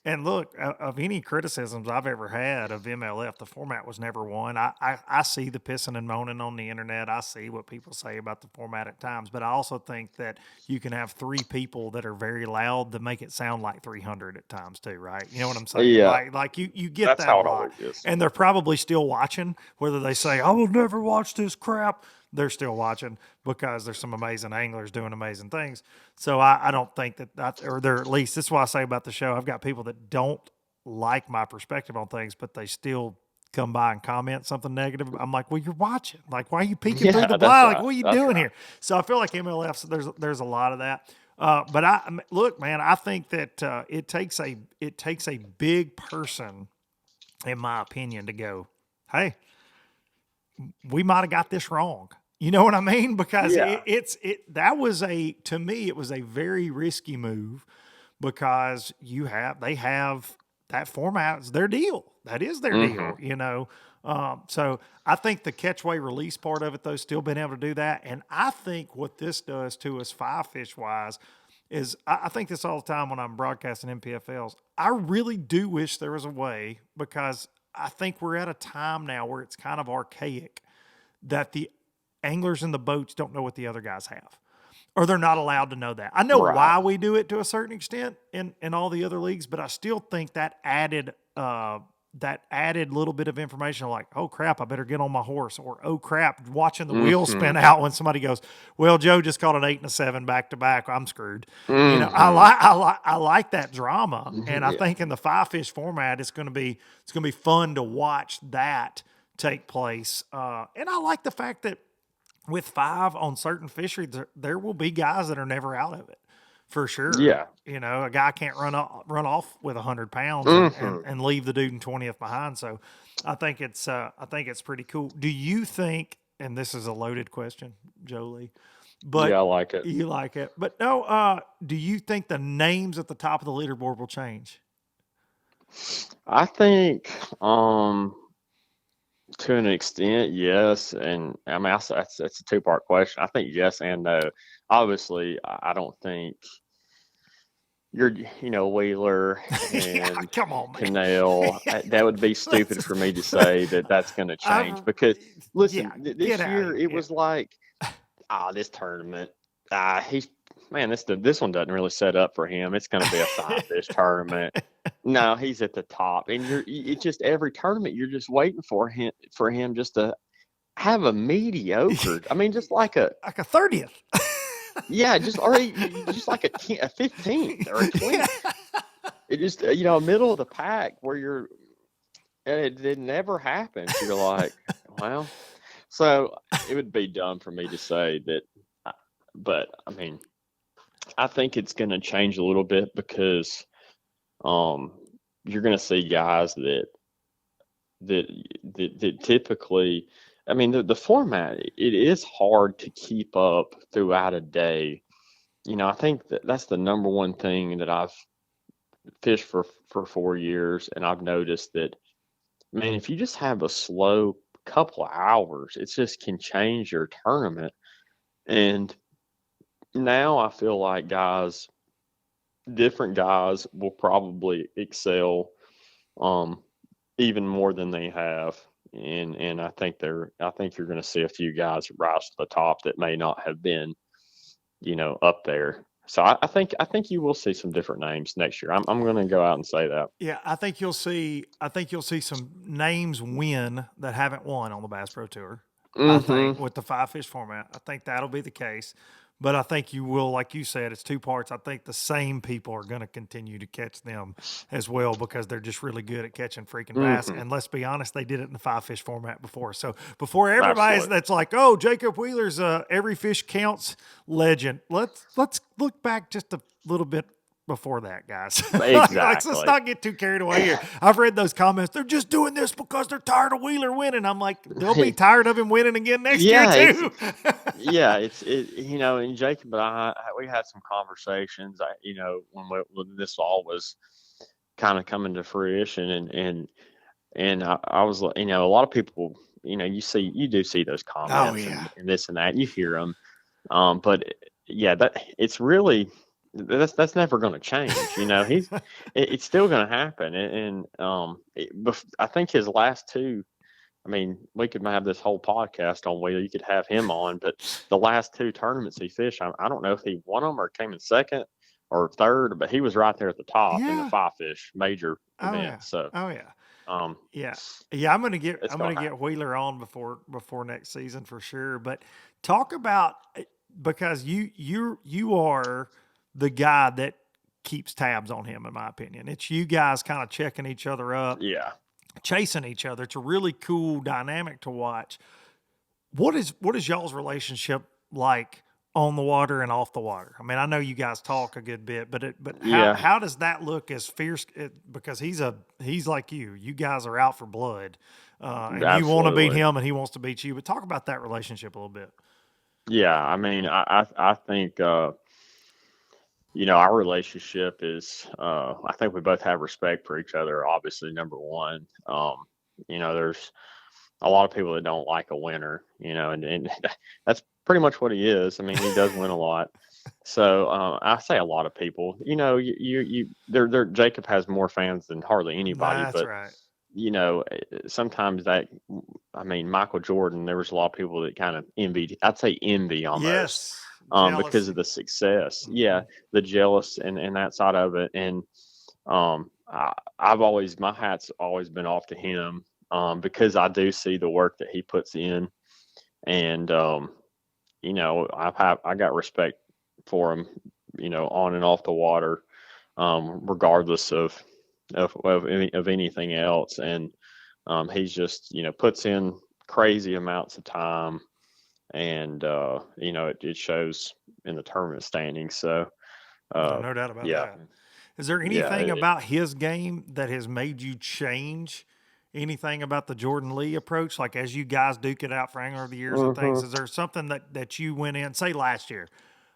And look, of any criticisms I've ever had of MLF, the format was never one. I see the pissing and moaning on the internet. I see what people say about the format at times, but I also think that you can have three people that are very loud that make it sound like 300 at times too, right? You know what I'm saying? Yeah. Like you get That's that how a it lot. always is. And they're probably still watching, whether they say, I will never watch this crap. They're still watching because there's some amazing anglers doing amazing things. So I don't think that, or they're at least, this is what I say about the show. I've got people that don't like my perspective on things, but they still come by and comment something negative. I'm like, well, you're watching. Like, why are you peeking through Yeah, the that's blind? Like, right. what are you That's doing right. here? So I feel like MLF, there's a lot of that. But look, man, I think that it takes a big person, in my opinion, to go, hey, we might have got this wrong. You know what I mean? Because Yeah. to me, it was a very risky move because they have that format is their deal. That is their deal, you know? So I think the catch, weigh, release part of it, though, still being able to do that. And I think what this does to us five fish wise is I think this all the time when I'm broadcasting MPFLs. I really do wish there was a way, because I think we're at a time now where it's kind of archaic that the anglers in the boats don't know what the other guys have, or they're not allowed to know that. I know Right. why we do it to a certain extent in all the other leagues, but I still think that added little bit of information, like, oh crap, I better get on my horse, or oh crap, watching the wheels spin out when somebody goes, well, Joe just caught an 8 and a 7 back to back, I'm screwed. You know, I like that drama, and I Yeah. think in the five fish format, it's going to be fun to watch that take place. And I like the fact that with five on certain fisheries, there will be guys that are never out of it, for sure. Yeah. You know, a guy can't run off with 100 pounds and leave the dude in 20th behind. So I think it's pretty cool. Do you think, and this is a loaded question, Jolie, but Yeah, I like it. you like it, but no, do you think the names at the top of the leaderboard will change? I think, to an extent, yes. And I mean, that's a two-part question. I think yes and no. Obviously, I don't think Wheeler Yeah, and come on, man. Canal, that would be stupid for me to say that that's going to change, because listen, Yeah, this get out year of it here. was like, this tournament, this one doesn't really set up for him. It's going to be a five fish tournament. No, he's at the top, and it's just every tournament you're just waiting for him just to have a mediocre. I mean, just like a Like a 30th. yeah, just like a 15th or a 20th. It just middle of the pack where it never happens. You're like, well, so it would be dumb for me to say that, but I mean, I think it's going to change a little bit, because you're going to see guys that typically, I mean, the format, it is hard to keep up throughout a day. I think that's the number one thing that I've fished for 4 years, and I've noticed that, man, if you just have a slow couple of hours, it just can change your tournament. And now I feel like different guys will probably excel even more than they have. And I think you're going to see a few guys rise to the top that may not have been, up there. So I think you will see some different names next year. I'm going to go out and say that. Yeah, I think you'll see some names win that haven't won on the Bass Pro Tour. I think with the five fish format, I think that'll be the case. But I think you will, like you said, it's two parts. I think the same people are going to continue to catch them as well, because they're just really good at catching freaking bass. And let's be honest, they did it in the five fish format before. So before everybody's Absolutely. that's like, oh, Jacob Wheeler's every fish counts legend. Let's look back just a little bit before that, guys. Exactly. Let's not get too carried away here. I've read those comments. They're just doing this because they're tired of Wheeler winning. I'm like, they'll be tired of him winning again next year too. And Jacob and we had some conversations, when this all was kind of coming to fruition, and I was, a lot of people, you do see those comments yeah. and this and that. You hear them, but yeah, that it's really that's never going to change. It's still going to happen, I think his last two. I mean, we could have this whole podcast on whether you could have him on, but the last two tournaments he fished, I don't know if he won them or came in second or third, but he was right there at the top in the Yeah. five fish major Oh event. yeah. So, Oh yeah. um, Yeah. Yeah, I'm gonna get it's I'm gonna gonna get happen. Wheeler on before next season for sure. But talk about, because you are the guy that keeps tabs on him, in my opinion. It's you guys kind of checking each other up, Yeah. chasing each other. It's a really cool dynamic to watch. What is y'all's relationship like on the water and off the water? I mean, I know you guys talk a good bit, but how Yeah. how does that look as fierce? Because he's like you. You guys are out for blood, and you want to beat Absolutely. him, and he wants to beat you. But talk about that relationship a little bit. Yeah. I mean, I think, our relationship is, I think we both have respect for each other, obviously, number one. There's a lot of people that don't like a winner, and that's pretty much what he is. I mean, he does win a lot. So I say a lot of people, Jacob has more fans than hardly anybody, That's but right. sometimes I mean, Michael Jordan, there was a lot of people that kind of I'd say envy almost, Yes, because jealousy. of the success. Yeah, Mhm. the jealous and that side of it. And my hat's always been off to him, because I do see the work that he puts in, and I got respect for him, on and off the water, regardless of anything else. And he's just puts in crazy amounts of time, and it shows in the tournament standings. So No, uh, no doubt about yeah, that. Is there yeah, anything about his game that has made you change anything about the Jordan Lee approach? Like as you guys duke it out for Angler of the Years and things, hmm is there something that you went in, say last year,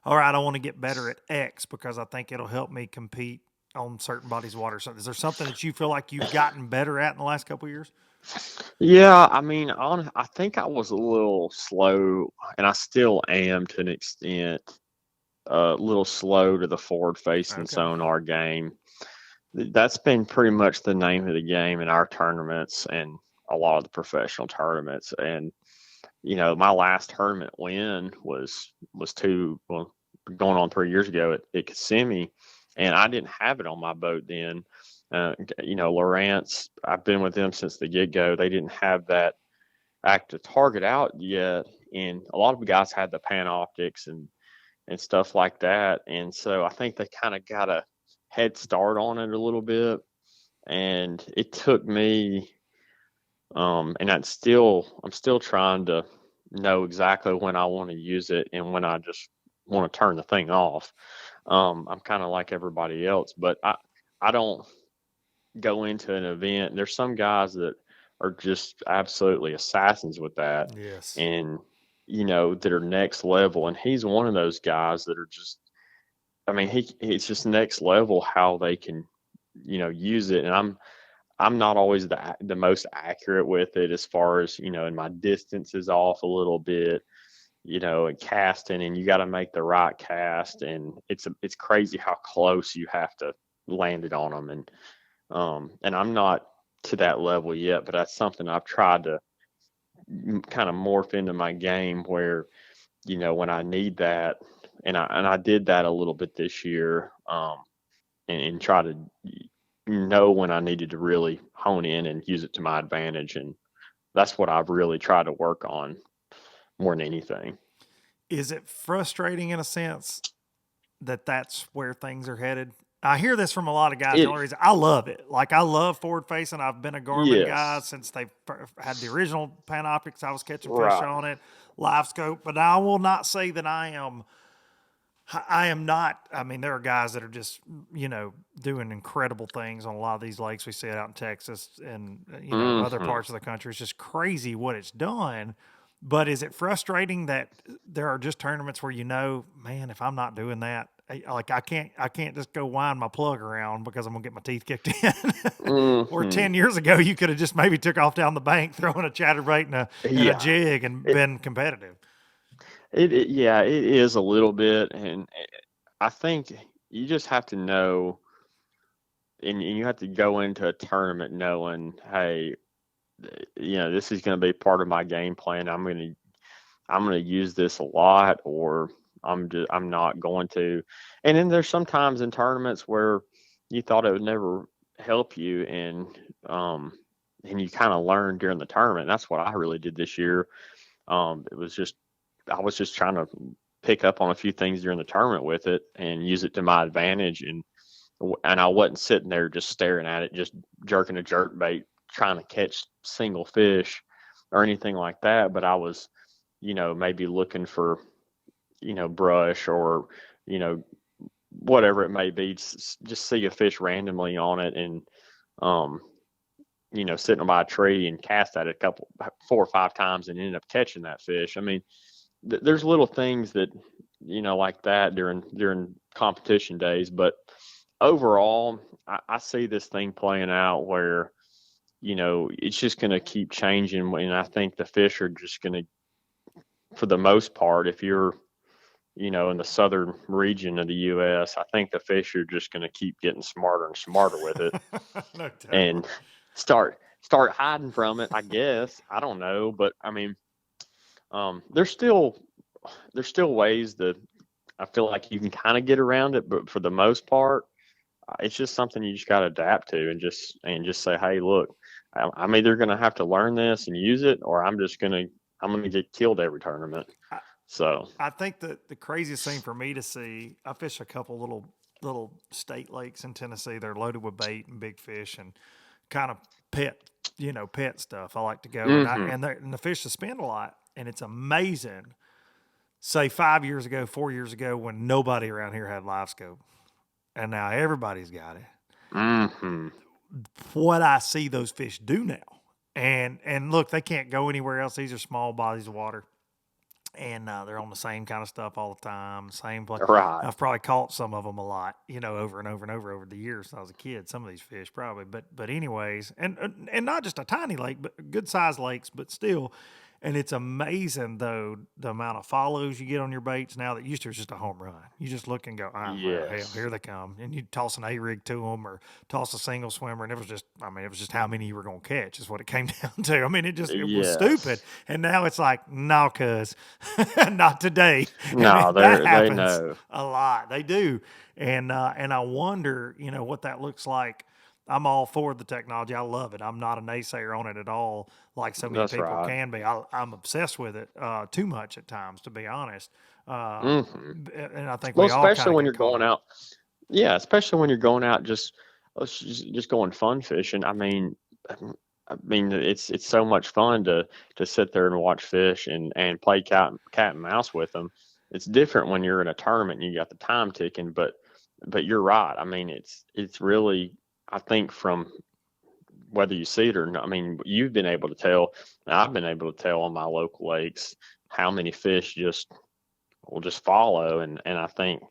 all right, I want to get better at X because I think it'll help me compete on certain bodies of water. So is there something that you feel like you've gotten better at in the last couple of years? yeah. I mean, I think I was a little slow, and I still am to an extent, a little slow to the forward facing Okay. sonar game. That's been pretty much the name of the game in our tournaments and a lot of the professional tournaments. And my last tournament win was going on 3 years ago at Kissimmee, and I didn't have it on my boat then. Lawrence, I've been with them since the get go. They didn't have that active target out yet, and a lot of the guys had the Panoptics and stuff like that. And so I think they kind of got a head start on it a little bit. And it took me, and I'm still trying to know exactly when I want to use it and when I just want to turn the thing off. I'm kind of like everybody else, but I don't go into an event. There's some guys that are just absolutely assassins with that, Yes. and that are next level. And he's one of those guys that are just. I mean, it's just next level how they can, use it. And I'm not always the most accurate with it as far as and my distance is off a little bit, and casting, and you got to make the right cast, and it's crazy how close you have to land it on them. And I'm not to that level yet, but that's something I've tried to kind of morph into my game where when I need that, and I did that a little bit this year, and try to know when I needed to really hone in and use it to my advantage, and that's what I've really tried to work on more than anything. Is it frustrating in a sense that that's where things are headed? I hear this from a lot of guys. The It only reason I love it, like I love forward facing. I've been a Garmin guy yes, since they had the original Panoptics. I was catching fish right, on it, live scope. But I will not say that I am. I am not. I mean, there are guys that are just doing incredible things on a lot of these lakes we see out in Texas and other hmm parts of the country. It's just crazy what it's done. But is it frustrating that there are just tournaments where man, if I'm not doing that, Like I can't just go wind my plug around because I'm gonna get my teeth kicked in. Or Mm-hmm. 10 years ago, you could have just maybe took off down the bank, throwing a chatterbait and a Yeah, jig and it, been competitive. yeah, it is a little bit, and I think you just have to know, and you have to go into a tournament knowing, hey, this is going to be part of my game plan. I'm going to use this a lot, or I'm not going to. And then there's sometimes in tournaments where you thought it would never help you, and you kind of learn during the tournament. And that's what I really did this year. It was just I was just trying to pick up on a few things during the tournament with it and use it to my advantage, and I wasn't sitting there just staring at it, just jerking a jerk bait, trying to catch single fish or anything like that. But I was, maybe looking for, brush or, you know, whatever it may be, just see a fish randomly on it and, um, sitting by a tree and cast at it 4 or 5 times and ended up catching that fish. I mean, there's little things that, like that during competition days, but overall, I see this thing playing out where, it's just going to keep changing. And I think the fish are just going to, for the most part, if you're, in the southern region of the U.S., I think the fish are just going to keep getting smarter and smarter with it No doubt. and start hiding from it, I guess. I don't know. But I mean, there's still ways that I feel like you can kind of get around it. But for the most part, it's just something you just got to adapt to and just say, hey, look, I'm either going to have to learn this and use it, or I'm going to get killed every tournament. So I think that the craziest thing for me to see, I fish a couple little state lakes in Tennessee. They're loaded with bait and big fish and kind of pet stuff. I like to go hmm and the fish suspend a lot, and it's amazing. Say 5 years ago, 4 years ago, when nobody around here had live scope, and now everybody's got it. hmm What I see those fish do now, and look, they can't go anywhere else. These are small bodies of water. And they're on the same kind of stuff all the time, same place. right. I've probably caught some of them a lot, over and over and over the years since I was a kid. Some of these fish probably, but anyways, and not just a tiny lake, but good sized lakes, but still. And it's amazing though the amount of follows you get on your baits now that used to was just a home run. You just look and go, oh, well, hell, Yes. here they come, and you toss an A rig to them or toss a single swimmer, and it was just how many you were gonna catch is what it came down to. I mean, it was stupid, Yes. and now it's like, no, cuz not today, and No, that they happens know. a lot. They do, and I wonder, what that looks like. I'm all for the technology. I love it. I'm not a naysayer on it at all, like so many That's people right. can be. I'm obsessed with it too much at times, to be honest. hmm And I think Well, we all kind especially of when get you're caught going up. out. Yeah, especially when you're going out just going fun fishing. I mean, it's so much fun to sit there and watch fish and play cat and mouse with them. It's different when you're in a tournament and you got the time ticking, but you're right. I mean, it's really, I think, from whether you see it or not. I mean, you've been able to tell, and I've been able to tell on my local lakes how many fish just will just follow, and I think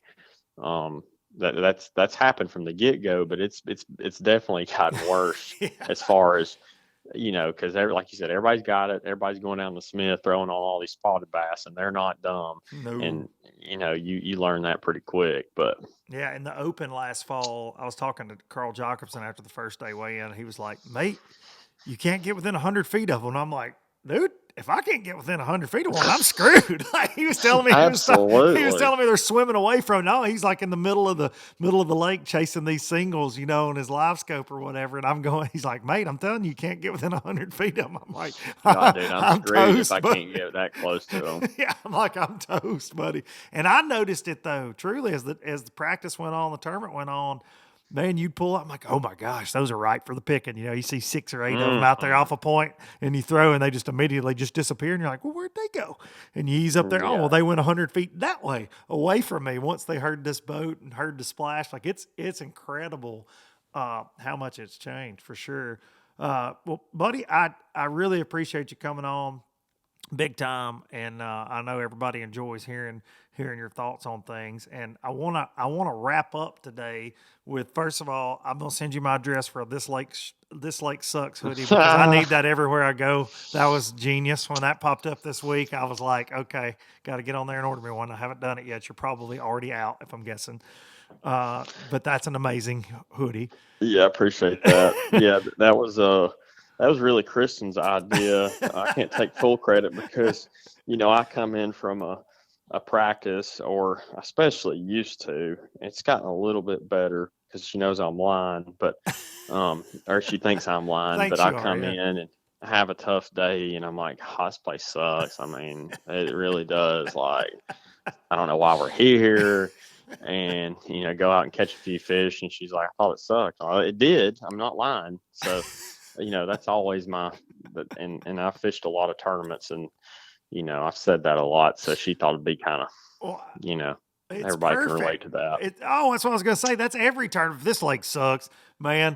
um, that's happened from the get go, but it's definitely gotten worse Yeah. as far as, because like you said, everybody's got it. Everybody's going down the Smith, throwing on all these spotted bass, and they're not dumb. No. And you learn that pretty quick. But Yeah, in the Open last fall, I was talking to Carl Jacobson after the first day weigh in. He was like, "Mate, you can't get within 100 feet of them." And I'm like, "Dude, if I can't get within 100 feet of one, I'm screwed." Like he was telling me, he was absolutely, telling me they're swimming away from. No, he's like in the middle of the lake chasing these singles, on his live scope or whatever. And I'm going, he's like, "Mate, I'm telling you, you can't get within 100 feet of them." I'm like, God, dude, I'm I'm screwed if I toast, can't buddy. get that close to them. Yeah, I'm like, I'm toast, buddy. And I noticed it though, truly, as the practice went on, the tournament went on. Man, you'd pull up. I'm like, oh my gosh, those are ripe for the picking. You see 6 or 8 of them out there hmm off a point, and you throw, and they just immediately just disappear. And you're like, well, where'd they go? And you ease up there. Oh, well, Yeah. they went 100 feet that way away from me once they heard this boat and heard the splash. Like it's incredible how much it's changed for sure. Well, buddy, I really appreciate you coming on. big time, and I know everybody enjoys hearing your thoughts on things. And I wanna wrap up today with, first of all, I'm gonna send you my address for this lake sucks hoodie, because I need that everywhere I go. That was genius when that popped up this week. I was like, okay, got to get on there and order me one. I haven't done it yet. You're probably already out, if I'm guessing. But that's an amazing hoodie. Yeah, I appreciate that. Yeah, that was really Kristen's idea. I can't take full credit because, I come in from a practice, or especially used to. It's gotten a little bit better because she knows I'm lying, but or she thinks I'm lying. But Thanks, I you are. come Yeah. in and have a tough day, and I'm like, oh, this place sucks. I mean, it really does. Like, I don't know why we're here, and go out and catch a few fish. And she's like, I thought it sucked. Oh, it did. I'm not lying. So, that's always and I fished a lot of tournaments, and I've said that a lot. So she thought it'd be kind of, Well, you know, it's everybody can relate perfect. to that. That's what I was gonna say. That's every tournament. This lake sucks, man.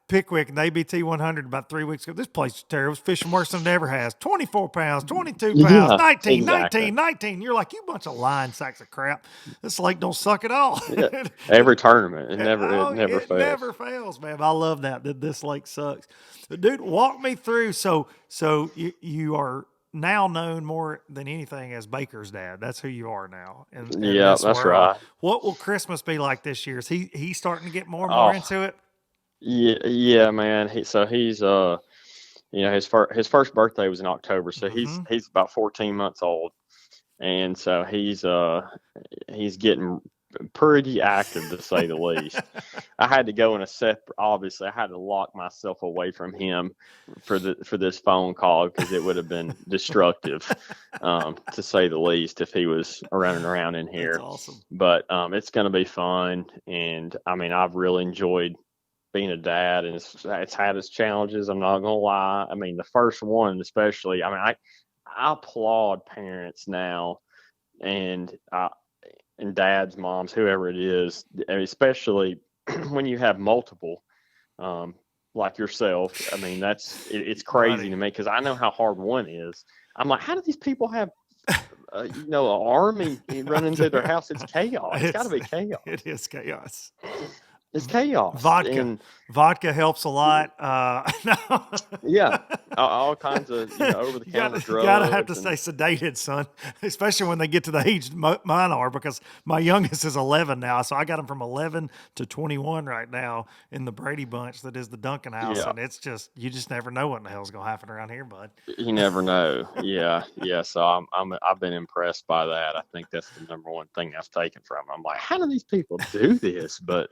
Pickwick and ABT 100 about 3 weeks ago. This place is terrible. It's fishing worse than it ever has. 24 pounds, 22 pounds, Yeah, 19, exactly. 19, 19. You're like, you bunch of lying sacks of crap. This lake don't suck at all. Yeah, every tournament, it Oh, never it fails. never fails, man. I love that this lake sucks. Dude, walk me through. So you are now known more than anything as Baker's dad. That's who you are now in Yeah, this that's world. right. What will Christmas be like this year? Is he starting to get more and more Oh, into it? yeah, yeah, man. He's his first birthday was in October, so he's Mm-hmm. he's about 14 months old, and so he's getting pretty active, to say the least. I had to go in a separate. Obviously, I had to lock myself away from him for this phone call, because it would have been destructive, to say the least, if he was running around in That's here. awesome. But it's going to be fun, and I mean, I've really enjoyed being a dad, and it's had its challenges. I'm not gonna lie. I mean, the first one especially. I mean, I applaud parents now, and dads, moms, whoever it is, especially when you have multiple, um, like yourself. I mean, it's crazy Buddy. to me, because I know how hard one is. I'm like, how do these people have, an army running through their house? It's chaos. It's got to It's be chaos. it is chaos. It's chaos, Vodka. and Vodka helps a lot. No. yeah, all kinds of over the You counter gotta have to drugs, stay and sedated, son. Especially when they get to the age mine are, because my youngest is 11 now, so I got him from 11 to 21 right now in the Brady Bunch that is the Duncan house, yeah, and it's just you just never know what in the hell's gonna happen around here, bud. you never know. Yeah, yeah. So I've been impressed by that. I think that's the number one thing I've taken from 'em. I'm like, how do these people do this? But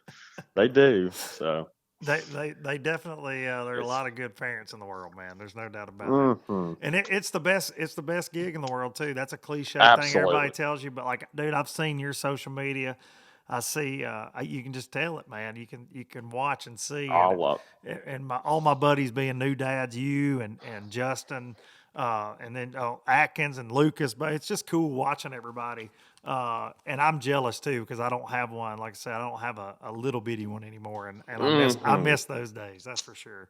they do. So They definitely there are a it's lot of good parents in the world, man. There's no doubt about that. hmm And it's the best. It's the best gig in the world too. That's a cliche thing everybody absolutely. tells you, but like, dude, I've seen your social media. I see. You can just tell it, man. You can watch and see, I love. and all my buddies being new dads, you and Justin, and then Atkins and Lucas. But it's just cool watching everybody. And I'm jealous too, because I don't have one. Like I said, I don't have a little bitty one anymore, and I Hmm miss those days. That's for sure.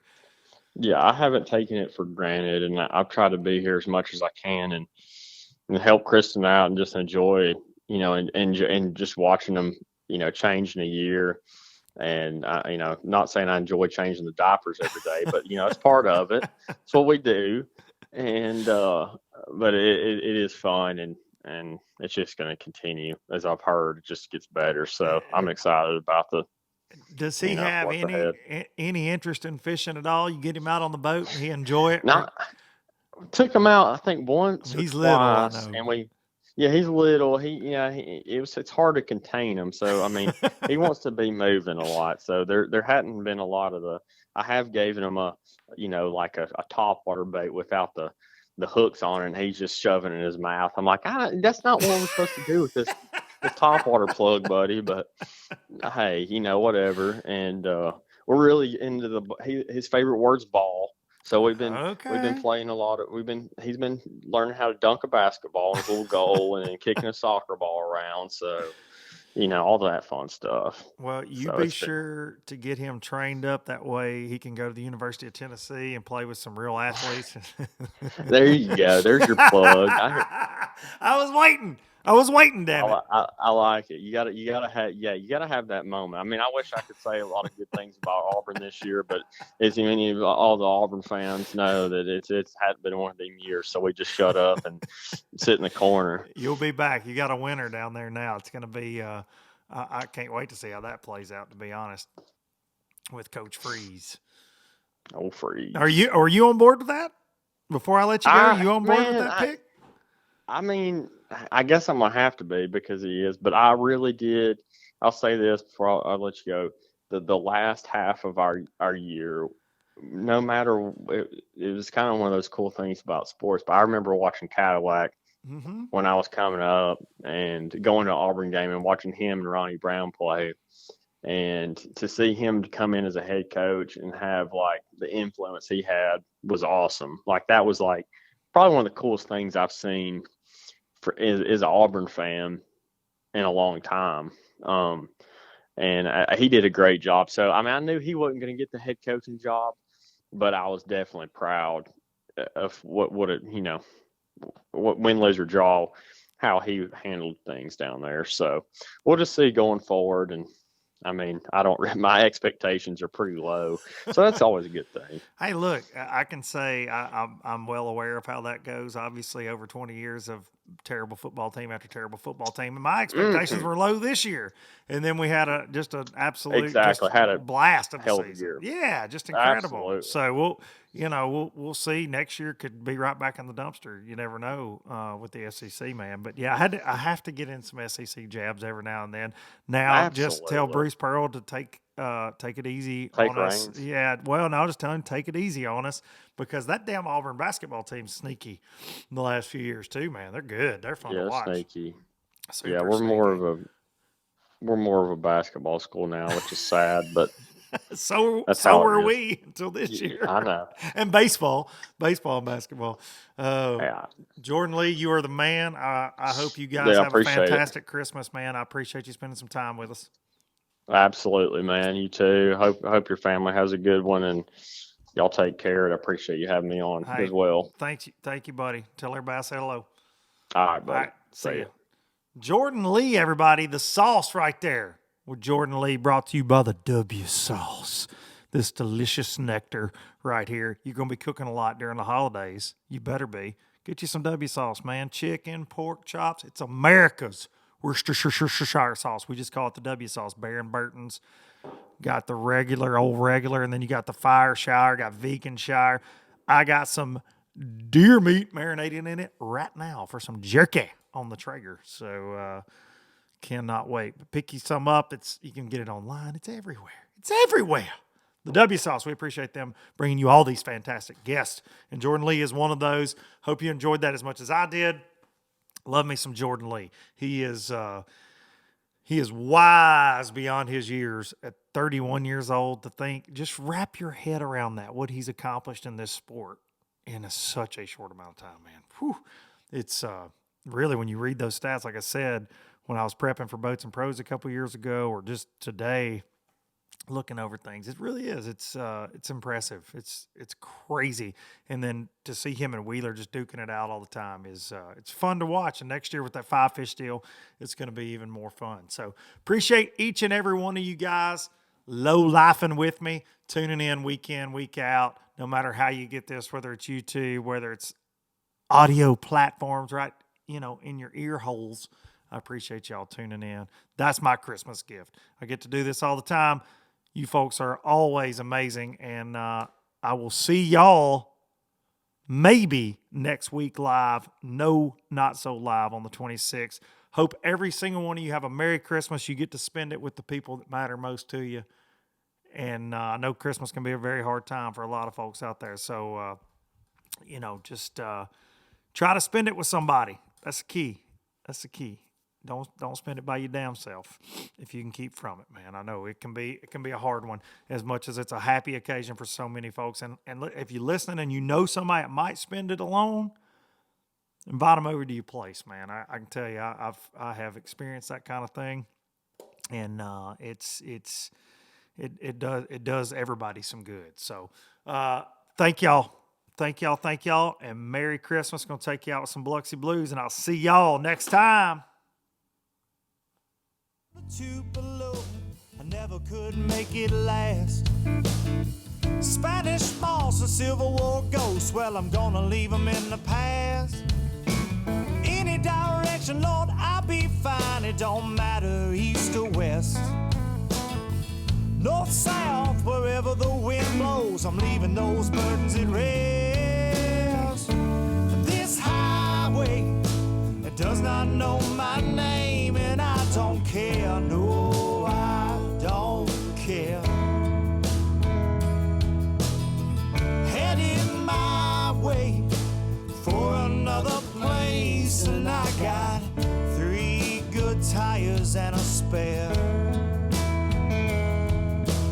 Yeah, I haven't taken it for granted, and I've tried to be here as much as I can, and help Kristen out, and just enjoy, and just watching them, change in a year. And not saying I enjoy changing the diapers every day, but it's part of it. It's what we do, and but it is fun, and it's just going to continue. As I've heard, it just gets better. So I'm excited about Does he have what's ahead. any interest in fishing at all? You get him out on the boat and he enjoy it, or Now, took him out, I think, I once mean, or he's little, I twice, know. and yeah, he's little. It's hard to contain him. So I mean, he wants to be moving a lot. So there hadn't been a lot of I have given him like a top water bait without the hooks on it, and he's just shoving it in his mouth. I'm like, that's not what we're supposed to do with this top water plug, buddy. But hey, whatever. And we're really into his favorite word's ball. So we've been Okay. playing a lot of he's been learning how to dunk a basketball in his little goal, and then kicking a soccer ball around. So all that fun stuff. Well, you So be it's been, sure to get him trained up. That way he can go to the University of Tennessee and play with some real athletes. there you go. There's your plug. I was waiting. I was waiting, damn it. I like it. You gotta have that moment. I mean, I wish I could say a lot of good things about Auburn this year, but as many of all the Auburn fans know that it's hadn't been one of them years, so we just shut up and sit in the corner. You'll be back. You got a winner down there now. It's going to be. I can't wait to see how that plays out. To be honest, with Coach Freeze. Oh, Freeze. Are you on board with that? Before I let you go, are you on board with that pick? I mean, I guess I'm gonna have to be because he is. But I really did. I'll say this before I'll let you go. The last half of our year, no matter it was kind of one of those cool things about sports. But I remember watching Cadillac when I was coming up and going to Auburn game and watching him and Ronnie Brown play. And to see him come in as a head coach and have like the influence he had was awesome. Like that was like probably one of the coolest things I've seen as an Auburn fan in a long time. And he did a great job. So I mean, I knew he wasn't going to get the head coaching job, but I was definitely proud of what win, lose or draw, how he handled things down there. So we'll just see going forward. And I mean, my expectations are pretty low, so that's always a good thing. Hey, look, I can say I'm well aware of how that goes. Obviously, over 20 years of terrible football team after terrible football team, and my expectations were low this year. And then we had just an absolute had a blast of hell the of a season. year. Yeah, just incredible. Absolutely. So we'll see. Next year could be right back in the dumpster. You never know with the SEC, man. But yeah, I have to get in some SEC jabs every now and then. Now, just tell Bruce Pearl to take it easy on us. Yeah, well, no, I'll just tell him take it easy on us because that damn Auburn basketball team's sneaky in the last few years too, man. They're good. They're fun to watch. Sneaky. Super we're sneaky. more of a basketball school now, which is sad, but so were we until this year. I know. And baseball and basketball. Jordan Lee, you are the man. I hope you guys have a fantastic Christmas, man. I appreciate you spending some time with us. Absolutely, man. You too. Hope your family has a good one, and y'all take care. And I appreciate you having me on as well. Thank you, buddy. Tell everybody I say hello. All right, buddy. All right, see you. Jordan Lee, everybody, the sauce right there. With Jordan Lee, brought to you by the W Sauce. This delicious nectar right here. You're going to be cooking a lot during the holidays. You better be. Get you some W Sauce, man. Chicken, pork chops. It's America's Worcestershire sauce. We just call it the W Sauce. Baron Burton's. Got the old regular, and then you got the Fireshire, got Veganshire. I got some deer meat marinating in it right now for some jerky on the Traeger. So, cannot wait. But pick you some up. You can get it online. It's everywhere. The W Sauce. We appreciate them bringing you all these fantastic guests. And Jordan Lee is one of those. Hope you enjoyed that as much as I did. Love me some Jordan Lee. He is wise beyond his years at 31 years old to think. Just wrap your head around that. What he's accomplished in this sport in such a short amount of time, man. Whew. It's really, when you read those stats, like I said, when I was prepping for Boats and Pros a couple years ago, or just today, looking over things, it really is. It's impressive. It's crazy. And then to see him and Wheeler just duking it out all the time is it's fun to watch. And next year with that 5 fish deal, it's going to be even more fun. So appreciate each and every one of you guys low-lifing with me, tuning in week in, week out, no matter how you get this, whether it's YouTube, whether it's audio platforms, right, in your ear holes. I appreciate y'all tuning in. That's my Christmas gift. I get to do this all the time. You folks are always amazing, and I will see y'all maybe next week live. No, not so live on the 26th. Hope every single one of you have a Merry Christmas. You get to spend it with the people that matter most to you. And I know Christmas can be a very hard time for a lot of folks out there. So, just try to spend it with somebody. That's the key. Don't spend it by your damn self if you can keep from it, man. I know it can be a hard one as much as it's a happy occasion for so many folks. And if you're listening and you know somebody that might spend it alone, invite them over to your place, man. I can tell you I have experienced that kind of thing. and it does everybody some good. So thank y'all. Thank y'all, and Merry Christmas. Gonna take you out with some Biloxi Blues, and I'll see y'all next time. Tupelo, I never could make it last. Spanish moss and Civil War ghosts, well, I'm gonna leave them in the past. Any direction, Lord, I'll be fine. It don't matter east or west. North, south, wherever the wind blows, I'm leaving those burdens at rest. This highway, it does not know my name, and I don't care, no, I don't care. Heading my way for another place, and I got 3 good tires and a spare.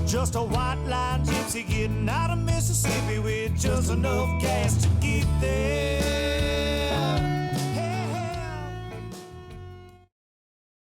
Just a white line gypsy getting out of Mississippi with just enough gas to get there.